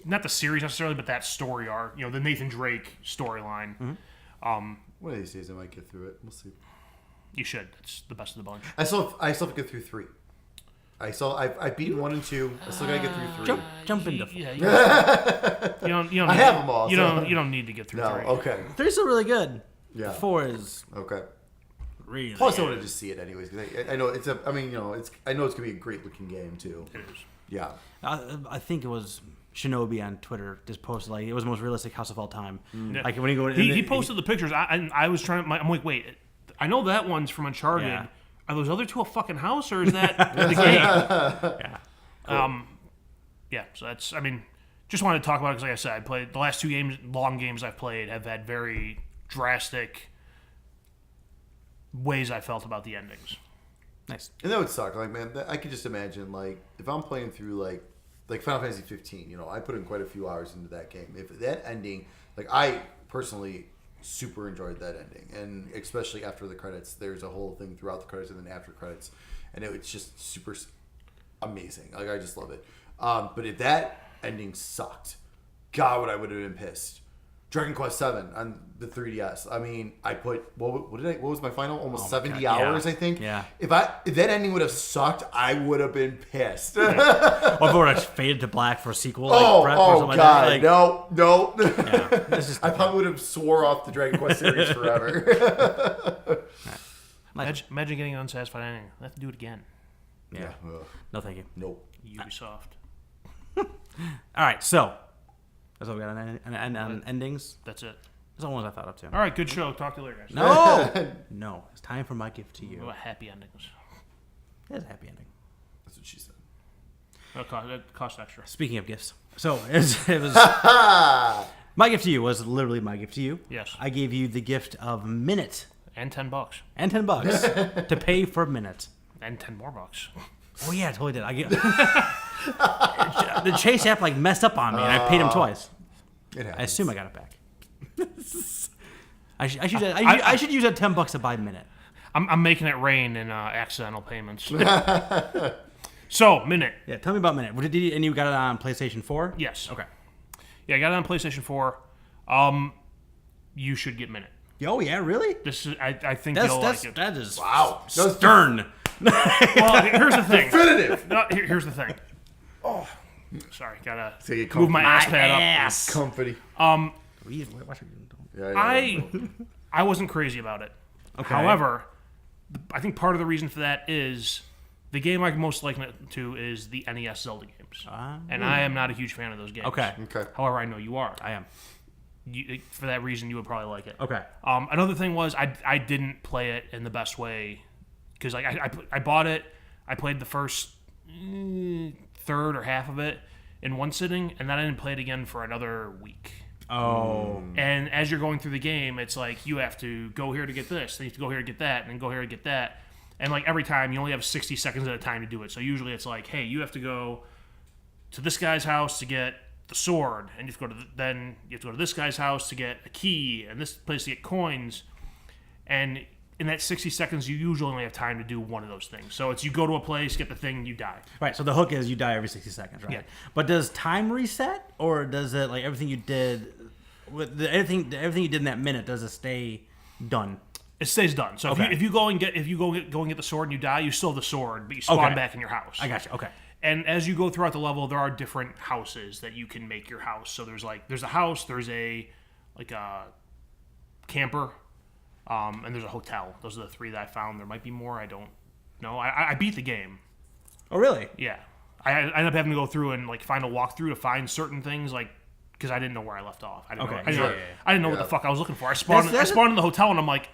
Speaker 2: not the series necessarily, but that story arc, the Nathan Drake storyline.
Speaker 3: One of these days I might get through it. We'll see.
Speaker 2: You should. It's the best of the bunch.
Speaker 3: I still have to get through 3. I've beaten 1 and 2. I still gotta get through 3.
Speaker 1: Jump into 4.
Speaker 2: Yeah, you don't
Speaker 3: I have them all.
Speaker 2: You
Speaker 3: so.
Speaker 2: don't need to get through
Speaker 3: No,
Speaker 2: 3.
Speaker 3: okay.
Speaker 1: 3's still really good.
Speaker 3: Yeah.
Speaker 1: 4 is
Speaker 3: Okay.
Speaker 1: really
Speaker 3: Plus, I
Speaker 1: good.
Speaker 3: want to just see it anyways. 'Cause I know it's a. I mean, I know it's gonna be a great looking game too.
Speaker 2: It is.
Speaker 3: Yeah.
Speaker 1: I think it was Shinobi on Twitter just posted like it was the most realistic house of all time.
Speaker 2: Yeah.
Speaker 1: Like when you go,
Speaker 2: He posted the pictures. I was trying. I'm like, wait, I know that one's from Uncharted.
Speaker 1: Yeah.
Speaker 2: Are those other two a fucking house, or is that the game?
Speaker 1: Yeah.
Speaker 2: Yeah. So that's. I mean, just wanted to talk about it because, like I said, I played the last 2 long games I've played have had very drastic ways I felt about the endings.
Speaker 1: Nice.
Speaker 3: And that would suck. Like, man, I could just imagine like if I'm playing through like Final Fantasy 15. I put in quite a few hours into that game. If that ending, like I personally super enjoyed that ending, and especially after the credits, there's a whole thing throughout the credits and then after credits, and it's just super amazing. Like I just love it. But if that ending sucked, God, would have been pissed. Dragon Quest VII on the 3DS. I mean, I put what was my final? Almost 70 hours,
Speaker 1: yeah.
Speaker 3: I think.
Speaker 1: Yeah.
Speaker 3: If that ending would have sucked, I would have been pissed.
Speaker 1: Or if it would have faded to black for a sequel. Like,
Speaker 3: Oh
Speaker 1: Brett or something
Speaker 3: God,
Speaker 1: like that.
Speaker 3: no.
Speaker 1: Yeah, this is
Speaker 3: I probably would have swore off the Dragon Quest series forever.
Speaker 2: Imagine getting an unsatisfied ending. I have to do it again.
Speaker 1: Yeah.
Speaker 3: Ugh.
Speaker 1: No, thank you.
Speaker 3: Nope.
Speaker 2: Ubisoft.
Speaker 1: All right, so that's all we got on endings.
Speaker 2: That's it.
Speaker 1: That's all the ones I thought of too.
Speaker 2: All right, good show. Talk to you later, guys.
Speaker 1: No. It's time for my gift to you.
Speaker 2: What about happy endings?
Speaker 1: It's a happy ending.
Speaker 3: That's what she said.
Speaker 2: That cost extra.
Speaker 1: Speaking of gifts, so it was my gift to you was literally my gift to you.
Speaker 2: Yes.
Speaker 1: I gave you the gift of Minute
Speaker 2: And $10.
Speaker 1: and $10 to pay for Minute.
Speaker 2: And 10 more bucks.
Speaker 1: Oh yeah, I totally did. I get the Chase app like messed up on me, and I paid him twice.
Speaker 3: It happens.
Speaker 1: I assume I got it back. I should use that $10 to buy Minute.
Speaker 2: I'm making it rain in accidental payments. So, Minute.
Speaker 1: Yeah, tell me about Minute. And you got it on PlayStation 4?
Speaker 2: Yes.
Speaker 1: Okay.
Speaker 2: Yeah, I got it on PlayStation 4. You should get Minute.
Speaker 1: Oh yeah, really?
Speaker 2: This is, I think you'll like it.
Speaker 1: That is
Speaker 3: Wow.
Speaker 1: stern.
Speaker 2: Well, here's the thing.
Speaker 3: Definitive.
Speaker 2: No, here's the thing. Oh, sorry. Gotta
Speaker 3: So you
Speaker 2: move my ass
Speaker 1: My
Speaker 2: pad up.
Speaker 1: ass.
Speaker 3: Comfy.
Speaker 1: Yeah,
Speaker 2: I wasn't crazy about it.
Speaker 1: Okay.
Speaker 2: However, I think part of the reason for that is The game I most liken it to is the NES Zelda games, and I am not a huge fan of those games.
Speaker 1: Okay.
Speaker 2: However, I know you are.
Speaker 1: I am.
Speaker 2: For that reason, you would probably like it.
Speaker 1: Okay.
Speaker 2: Another thing was I didn't play it in the best way because like I bought it, I played the first third or half of it in one sitting, and then I didn't play it again for another week.
Speaker 1: Oh.
Speaker 2: And as you're going through the game, it's like you have to go here to get this, then you have to go here to get that, and then go here to get that. And like every time, you only have 60 seconds at a time to do it. So usually it's like, hey, you have to go to this guy's house to get the sword, and you have to go to then you have to go to this guy's house to get a key, and this place to get coins. And in that 60 seconds, you usually only have time to do one of those things. So it's you go to a place, get the thing, you die.
Speaker 1: Right. So the hook is you die every 60 seconds, right?
Speaker 2: Yeah.
Speaker 1: But does time reset, or does it like everything you did with everything you did in that minute? Does it stay done?
Speaker 2: It stays done. So
Speaker 1: Okay.
Speaker 2: if you go and get the sword and you die, you still have the sword, but you spawn
Speaker 1: Okay.
Speaker 2: back in your house.
Speaker 1: I got you. Okay.
Speaker 2: And as you go throughout the level, there are different houses that you can make your house. So there's a house, there's a camper, and there's a hotel. Those are the three that I found. There might be more. I don't know. I beat the game.
Speaker 1: Oh, really?
Speaker 2: Yeah, I ended up having to go through and like find a walkthrough to find certain things, like because I didn't know where I left off. I didn't
Speaker 1: Okay.
Speaker 2: know, I didn't know what the fuck I was looking for. I spawned
Speaker 1: That's
Speaker 2: in the hotel, and I'm like,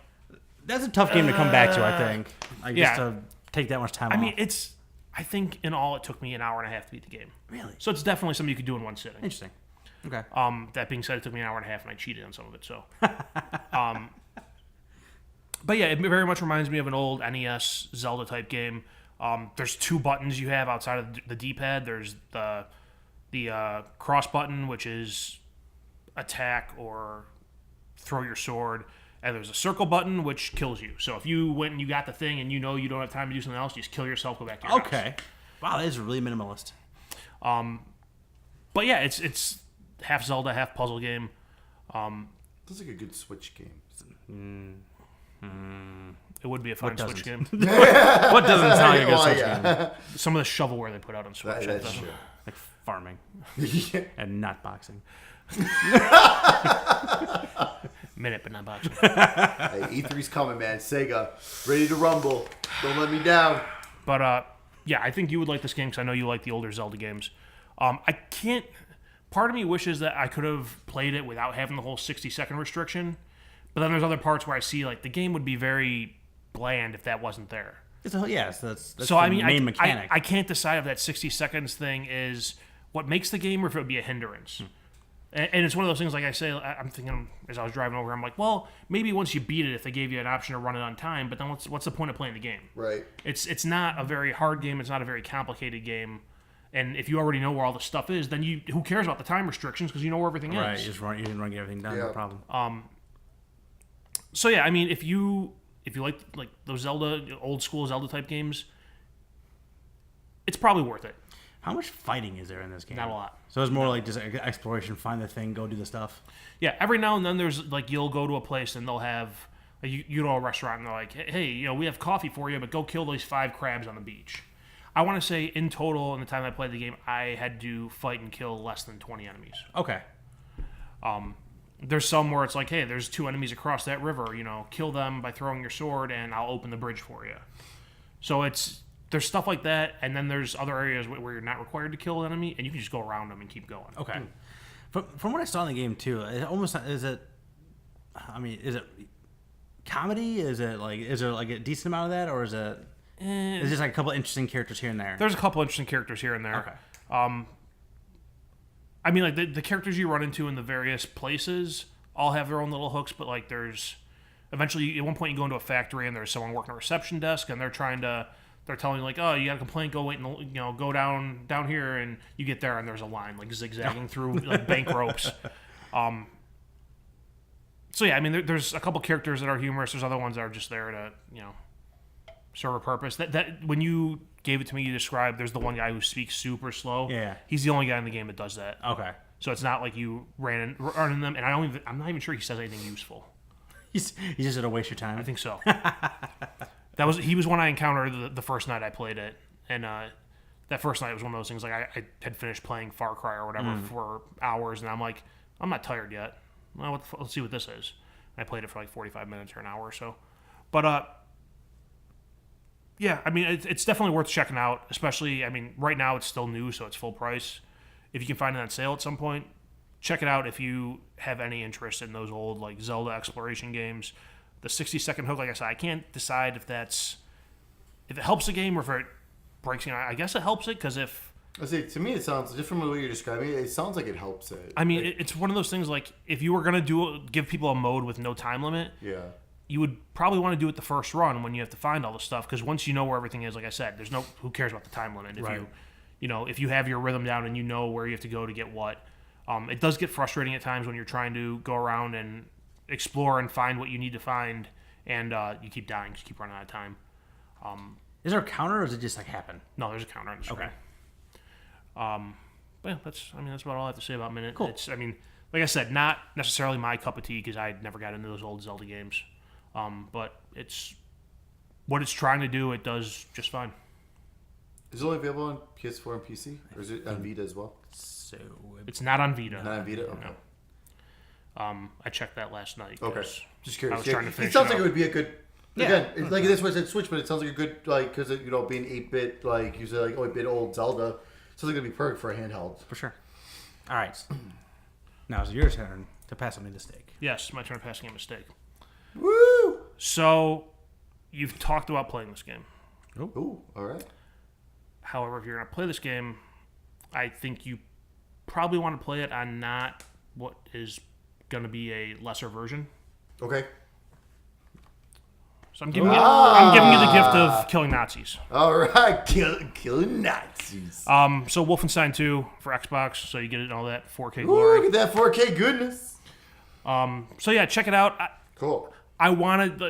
Speaker 1: That's a tough game to come back to, I think. Like,
Speaker 2: yeah.
Speaker 1: just to take that much time
Speaker 2: I
Speaker 1: off.
Speaker 2: mean, I think in all it took me an hour and a half to beat the game.
Speaker 1: Really?
Speaker 2: So it's definitely something you could do in one sitting.
Speaker 1: Interesting. Okay.
Speaker 2: That being said, it took me an hour and a half, and I cheated on some of it. So, but yeah, it very much reminds me of an old NES Zelda type game. There's two buttons you have outside of the D-pad. There's the cross button, which is attack or throw your sword, and there's a circle button, which kills you. So if you went and you got the thing, and you know you don't have time to do something else, you just kill yourself, go back to your house.
Speaker 1: Okay. Wow, that is really minimalist.
Speaker 2: But yeah, it's half Zelda, half puzzle game.
Speaker 3: That's like a good Switch game.
Speaker 2: It would be a fun Switch game.
Speaker 1: What doesn't sound like a good
Speaker 3: Oh,
Speaker 1: Switch
Speaker 3: yeah.
Speaker 1: game?
Speaker 2: Some of the shovelware they put out on Switch.
Speaker 3: That's true.
Speaker 1: Like farming and not boxing.
Speaker 2: Minute, but not boxing.
Speaker 3: Hey, E3's coming, man. Sega, ready to rumble. Don't let me down.
Speaker 2: But yeah, I think you would like this game because I know you like the older Zelda games. I can't. Part of me wishes that I could have played it without having the whole 60-second restriction. But then there's other parts where I see like the game would be very bland if that wasn't there.
Speaker 1: Yes, that's
Speaker 2: So
Speaker 1: the
Speaker 2: I mean,
Speaker 1: main mechanic.
Speaker 2: I can't decide if that 60 seconds thing is what makes the game or if it would be a hindrance. And it's one of those things, like I say, I'm thinking as I was driving over, I'm like, well, maybe once you beat it, if they gave you an option to run it on time, but then what's the point of playing the game?
Speaker 3: Right.
Speaker 2: It's not a very hard game. It's not a very complicated game. And if you already know where all the stuff is, then who cares about the time restrictions because you know where everything
Speaker 1: right,
Speaker 2: is.
Speaker 1: you can run everything done, no
Speaker 3: Yeah.
Speaker 1: problem.
Speaker 2: So yeah, I mean, if you like those Zelda old school Zelda type games, it's probably worth it.
Speaker 1: How much fighting is there in this game?
Speaker 2: Not a lot.
Speaker 1: So it's more like just exploration, find the thing, go do the stuff.
Speaker 2: Yeah, every now and then there's like you'll go to a place and they'll have you go to a restaurant and they're like, hey, we have coffee for you, but go kill these 5 crabs on the beach. I want to say in total, in the time I played the game, I had to fight and kill less than 20 enemies.
Speaker 1: Okay.
Speaker 2: There's some where it's like, hey, there's 2 enemies across that river, kill them by throwing your sword and I'll open the bridge for you. So there's stuff like that, and then there's other areas where you're not required to kill an enemy, and you can just go around them and keep going.
Speaker 1: Okay. From what I saw in the game too, is it comedy? Is there like a decent amount of that, or is it? It's just like a couple of interesting characters here and there.
Speaker 2: There's a couple interesting characters here and there.
Speaker 1: Okay.
Speaker 2: I mean, like the characters you run into in the various places all have their own little hooks, but like there's eventually at one point you go into a factory and there's someone working a reception desk and they're telling you like, oh, you got a complaint, go wait and go down here, and you get there and there's a line like zigzagging through like bank ropes. So yeah, I mean, there's a couple characters that are humorous. There's other ones that are just there to serve a purpose. That when you gave it to me, you described there's the one guy who speaks super slow.
Speaker 1: Yeah.
Speaker 2: He's the only guy in the game that does that.
Speaker 1: Okay.
Speaker 2: So it's not like you running them, and I'm not even sure he says anything useful.
Speaker 1: He's just gonna waste your time.
Speaker 2: I think so. He was one I encountered the first night I played it, and that first night was one of those things like I had finished playing Far Cry or whatever for hours, and I'm like, I'm not tired yet. Well, let's see what this is. And I played it for like 45 minutes or an hour or so, but Yeah, I mean, it's definitely worth checking out, especially, I mean, right now it's still new, so it's full price. If you can find it on sale at some point, check it out if you have any interest in those old, like, Zelda exploration games. The 60-second hook, like I said, I can't decide if it helps the game or if it breaks, I guess it helps it, because if...
Speaker 3: I say, to me, it sounds, just from the way you're describing it, it sounds like it helps it.
Speaker 2: I mean, it's one of those things, like, if you were going to give people a mode with no time limit...
Speaker 3: Yeah.
Speaker 2: You would probably want to do it the first run when you have to find all the stuff, because once you know where everything is, like I said, who cares about the time limit? If if you have your rhythm down and you know where you have to go to get what, it does get frustrating at times when you're trying to go around and explore and find what you need to find, and you keep dying, just keep running out of time.
Speaker 1: Is there a counter, or does it just like happen?
Speaker 2: No, there's a counter on the screen.
Speaker 1: Okay.
Speaker 2: But yeah, that's about all I have to say about Minute.
Speaker 1: Cool.
Speaker 2: It's, like I said, not necessarily my cup of tea because I never got into those old Zelda games. But it's what it's trying to do. It does just fine.
Speaker 3: Is it only available on PS4 and PC, or is it on Vita as well?
Speaker 1: So
Speaker 2: It's not on Vita.
Speaker 3: Not on Vita. Okay.
Speaker 2: No. I checked that last night.
Speaker 3: Okay. Just curious.
Speaker 2: I was trying to finish
Speaker 3: it sounds
Speaker 2: it
Speaker 3: like
Speaker 2: up.
Speaker 3: it would be a good. Again, it's like this was a Switch, but it sounds like a good because being 8-bit, like you said, like 8-bit old Zelda, sounds like it'd be perfect for a handheld.
Speaker 1: for sure. All right. Now it's your turn to pass on me the steak.
Speaker 2: Yes, my turn passing a mistake.
Speaker 3: Woo!
Speaker 2: So, you've talked about playing this game.
Speaker 3: Ooh, all right.
Speaker 2: However, if you're going to play this game, I think you probably want to play it on not what is going to be a lesser version.
Speaker 3: Okay.
Speaker 2: So I'm giving you the gift of killing Nazis.
Speaker 3: All right, killing Nazis.
Speaker 2: So Wolfenstein 2 for Xbox, so you get it in all that 4K
Speaker 3: Ooh,
Speaker 2: glory.
Speaker 3: look at that 4K goodness.
Speaker 2: So yeah, check it out.
Speaker 3: Cool.
Speaker 2: I wanted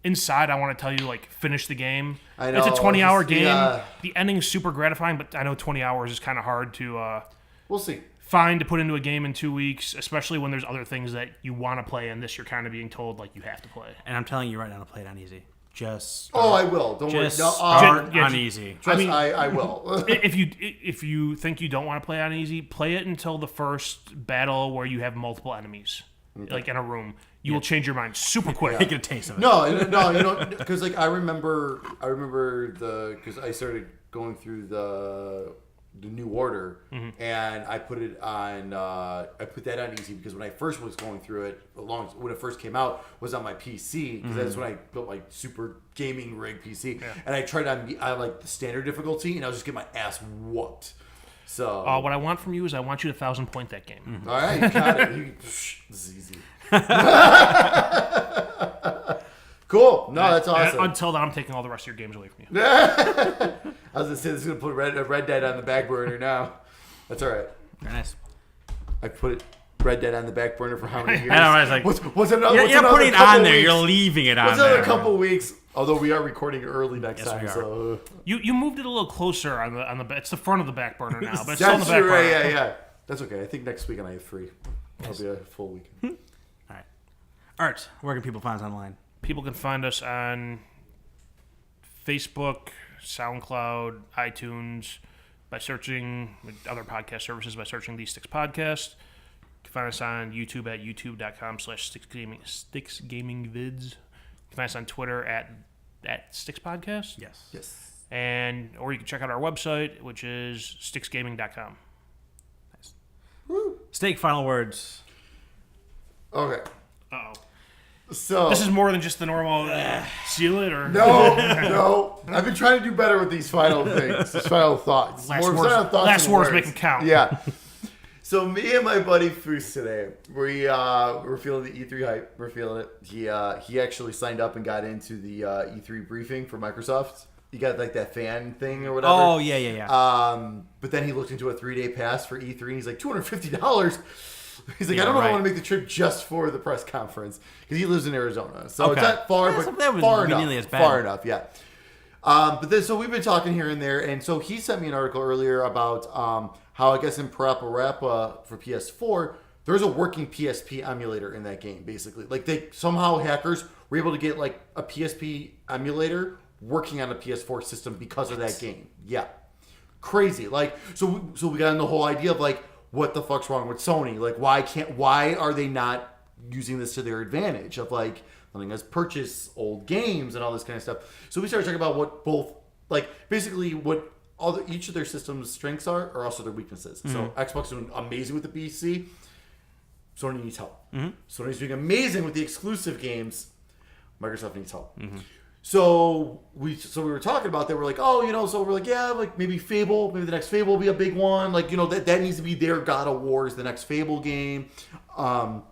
Speaker 2: inside. I want to tell you, like, finish the game.
Speaker 3: I know.
Speaker 2: It's a 20-hour game.
Speaker 3: Yeah.
Speaker 2: The ending's super gratifying, but I know 20 hours is kind of hard to
Speaker 3: We'll see.
Speaker 2: find to put into a game in 2 weeks, especially when there's other things that you want to play, and this you're kind of being told like you have to play.
Speaker 1: And I'm telling you right now to play it on easy. Just
Speaker 3: I will. Don't worry.
Speaker 1: just
Speaker 3: No,
Speaker 1: start
Speaker 2: yeah,
Speaker 1: on easy.
Speaker 3: trust,
Speaker 2: I mean-
Speaker 3: I will.
Speaker 2: If you think you don't want to play on easy, play it until the first battle where you have multiple enemies, like in a room. You will change your mind super quick.
Speaker 1: Get a taste of it.
Speaker 3: No, because like I remember because I started going through the New Order, and I put it on. I put that on easy because when I first was going through it, when it first came out, was on my PC because that's when I built my super gaming rig PC, and I tried on like the standard difficulty, and I was just getting my ass whooped. So
Speaker 2: What I want from you is I want you to 1,000 point that game.
Speaker 3: all right, you got it. This is easy. Cool. No, that's awesome.
Speaker 2: Until then, I'm taking all the rest of your games away from you.
Speaker 3: I was gonna say this is gonna put Red Dead on the back burner now. That's all right.
Speaker 1: Very nice.
Speaker 3: I put Red Dead on the back burner for how many years?
Speaker 1: I know. I was like,
Speaker 3: what's another?
Speaker 1: you're
Speaker 3: another
Speaker 1: putting it
Speaker 3: couple
Speaker 1: on there.
Speaker 3: weeks?
Speaker 1: You're leaving it on
Speaker 3: What's
Speaker 1: there.
Speaker 3: another couple weeks? Although we are recording early next
Speaker 1: Yes,
Speaker 3: time,
Speaker 1: we are.
Speaker 3: so
Speaker 2: You moved it a little closer on the. It's the front of the back burner now, but it's
Speaker 3: that's
Speaker 2: still on the back
Speaker 3: true,
Speaker 2: burner.
Speaker 3: right, yeah. That's okay. I think next weekend I have free. It'll be a full weekend.
Speaker 1: All right. Art, where can people find us online?
Speaker 2: People can find us on Facebook, SoundCloud, iTunes, by searching other podcast services by searching The Sticks Podcast. You can find us on YouTube at youtube.com/SticksGamingVids. You can find us on Twitter at Sticks Podcast.
Speaker 1: Yes.
Speaker 3: Yes.
Speaker 2: Or you can check out our website, which is sticksgaming.com.
Speaker 1: Steak, final words.
Speaker 3: Okay.
Speaker 2: Uh-oh.
Speaker 3: So
Speaker 2: This is more than just the normal seal it or...
Speaker 3: no. I've been trying to do better with these final things, these final thoughts.
Speaker 2: Last
Speaker 3: More
Speaker 2: words-
Speaker 3: final thoughts
Speaker 2: last
Speaker 3: than
Speaker 2: words make 'em count.
Speaker 3: Yeah. So me and my buddy Foose today, we're feeling the E3 hype. We're feeling it. He actually signed up and got into the E3 briefing for Microsoft. He got like that fan thing or whatever.
Speaker 1: Oh, yeah.
Speaker 3: But then he looked into a 3-day pass for E3 and he's like, $250. He's like,
Speaker 1: Yeah,
Speaker 3: I don't know if I
Speaker 1: right.
Speaker 3: want to make the trip just for the press conference because he lives in Arizona, so
Speaker 1: Okay.
Speaker 3: it's not far,
Speaker 1: Yeah, so
Speaker 3: but
Speaker 1: that wouldn't
Speaker 3: far
Speaker 1: be
Speaker 3: enough.
Speaker 1: nearly as bad.
Speaker 3: Far enough, yeah. But then, so we've been talking here and there, and so he sent me an article earlier about how I guess in Parappa Rappa for PS4, there's a working PSP emulator in that game. Basically, like somehow hackers were able to get like a PSP emulator working on a PS4 system because of that game. Yeah, crazy. Like, so we got in the whole idea of like, what the fuck's wrong with Sony? Like, why are they not using this to their advantage? Of like letting us purchase old games and all this kind of stuff. So we started talking about what both, like, basically what each of their systems' strengths are also their weaknesses. So Xbox is doing amazing with the PC. Sony needs help. Sony's doing amazing with the exclusive games. Microsoft needs help. So we were talking about that. We're like, so we're like, yeah, like maybe Fable, maybe the next Fable will be a big one. Like, that needs to be their God of War is the next Fable game. And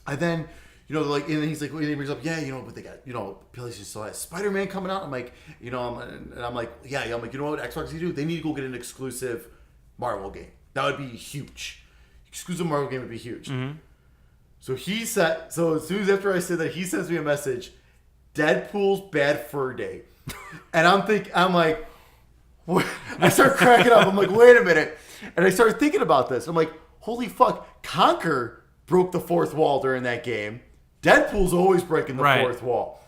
Speaker 3: then, they're like, and then he's like, and he brings up, but they got, PlayStation still has Spider-Man coming out. I'm like, I'm like, I'm like, you know what Xbox needs to do? They need to go get an exclusive Marvel game. That would be huge. Exclusive Marvel game would be huge. So as soon as after I said that, he sends me a message, Deadpool's Bad Fur Day. And I'm like, what? I start cracking up. I'm like, wait a minute. And I started thinking about this. I'm like, holy fuck, Conker broke the fourth wall during that game. Deadpool's always breaking the fourth wall.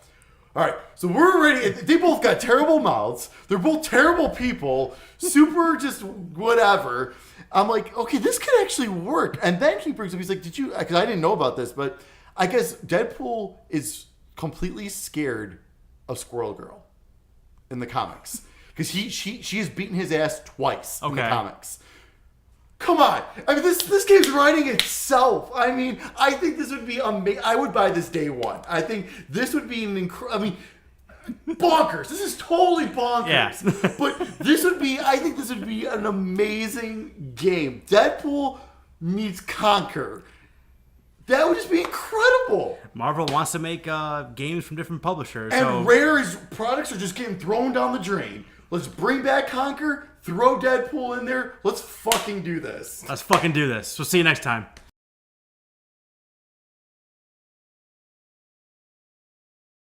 Speaker 3: All right, so we're ready. They both got terrible mouths. They're both terrible people. Super just whatever. I'm like, okay, this could actually work. And then he brings up, he's like, because I didn't know about this, but I guess Deadpool is completely scared of Squirrel Girl in the comics. Because she has beaten his ass twice in the comics. Come on. I mean, this game's writing itself. I mean, I think this would be amazing. I would buy this day one. I think this would be bonkers. This is totally bonkers.
Speaker 1: Yeah.
Speaker 3: But I think this would be an amazing game. Deadpool meets Conker. That would just be incredible.
Speaker 1: Marvel wants to make games from different publishers.
Speaker 3: And Rare's products are just getting thrown down the drain. Let's bring back Conker, throw Deadpool in there. Let's fucking do this.
Speaker 1: We'll see you next time.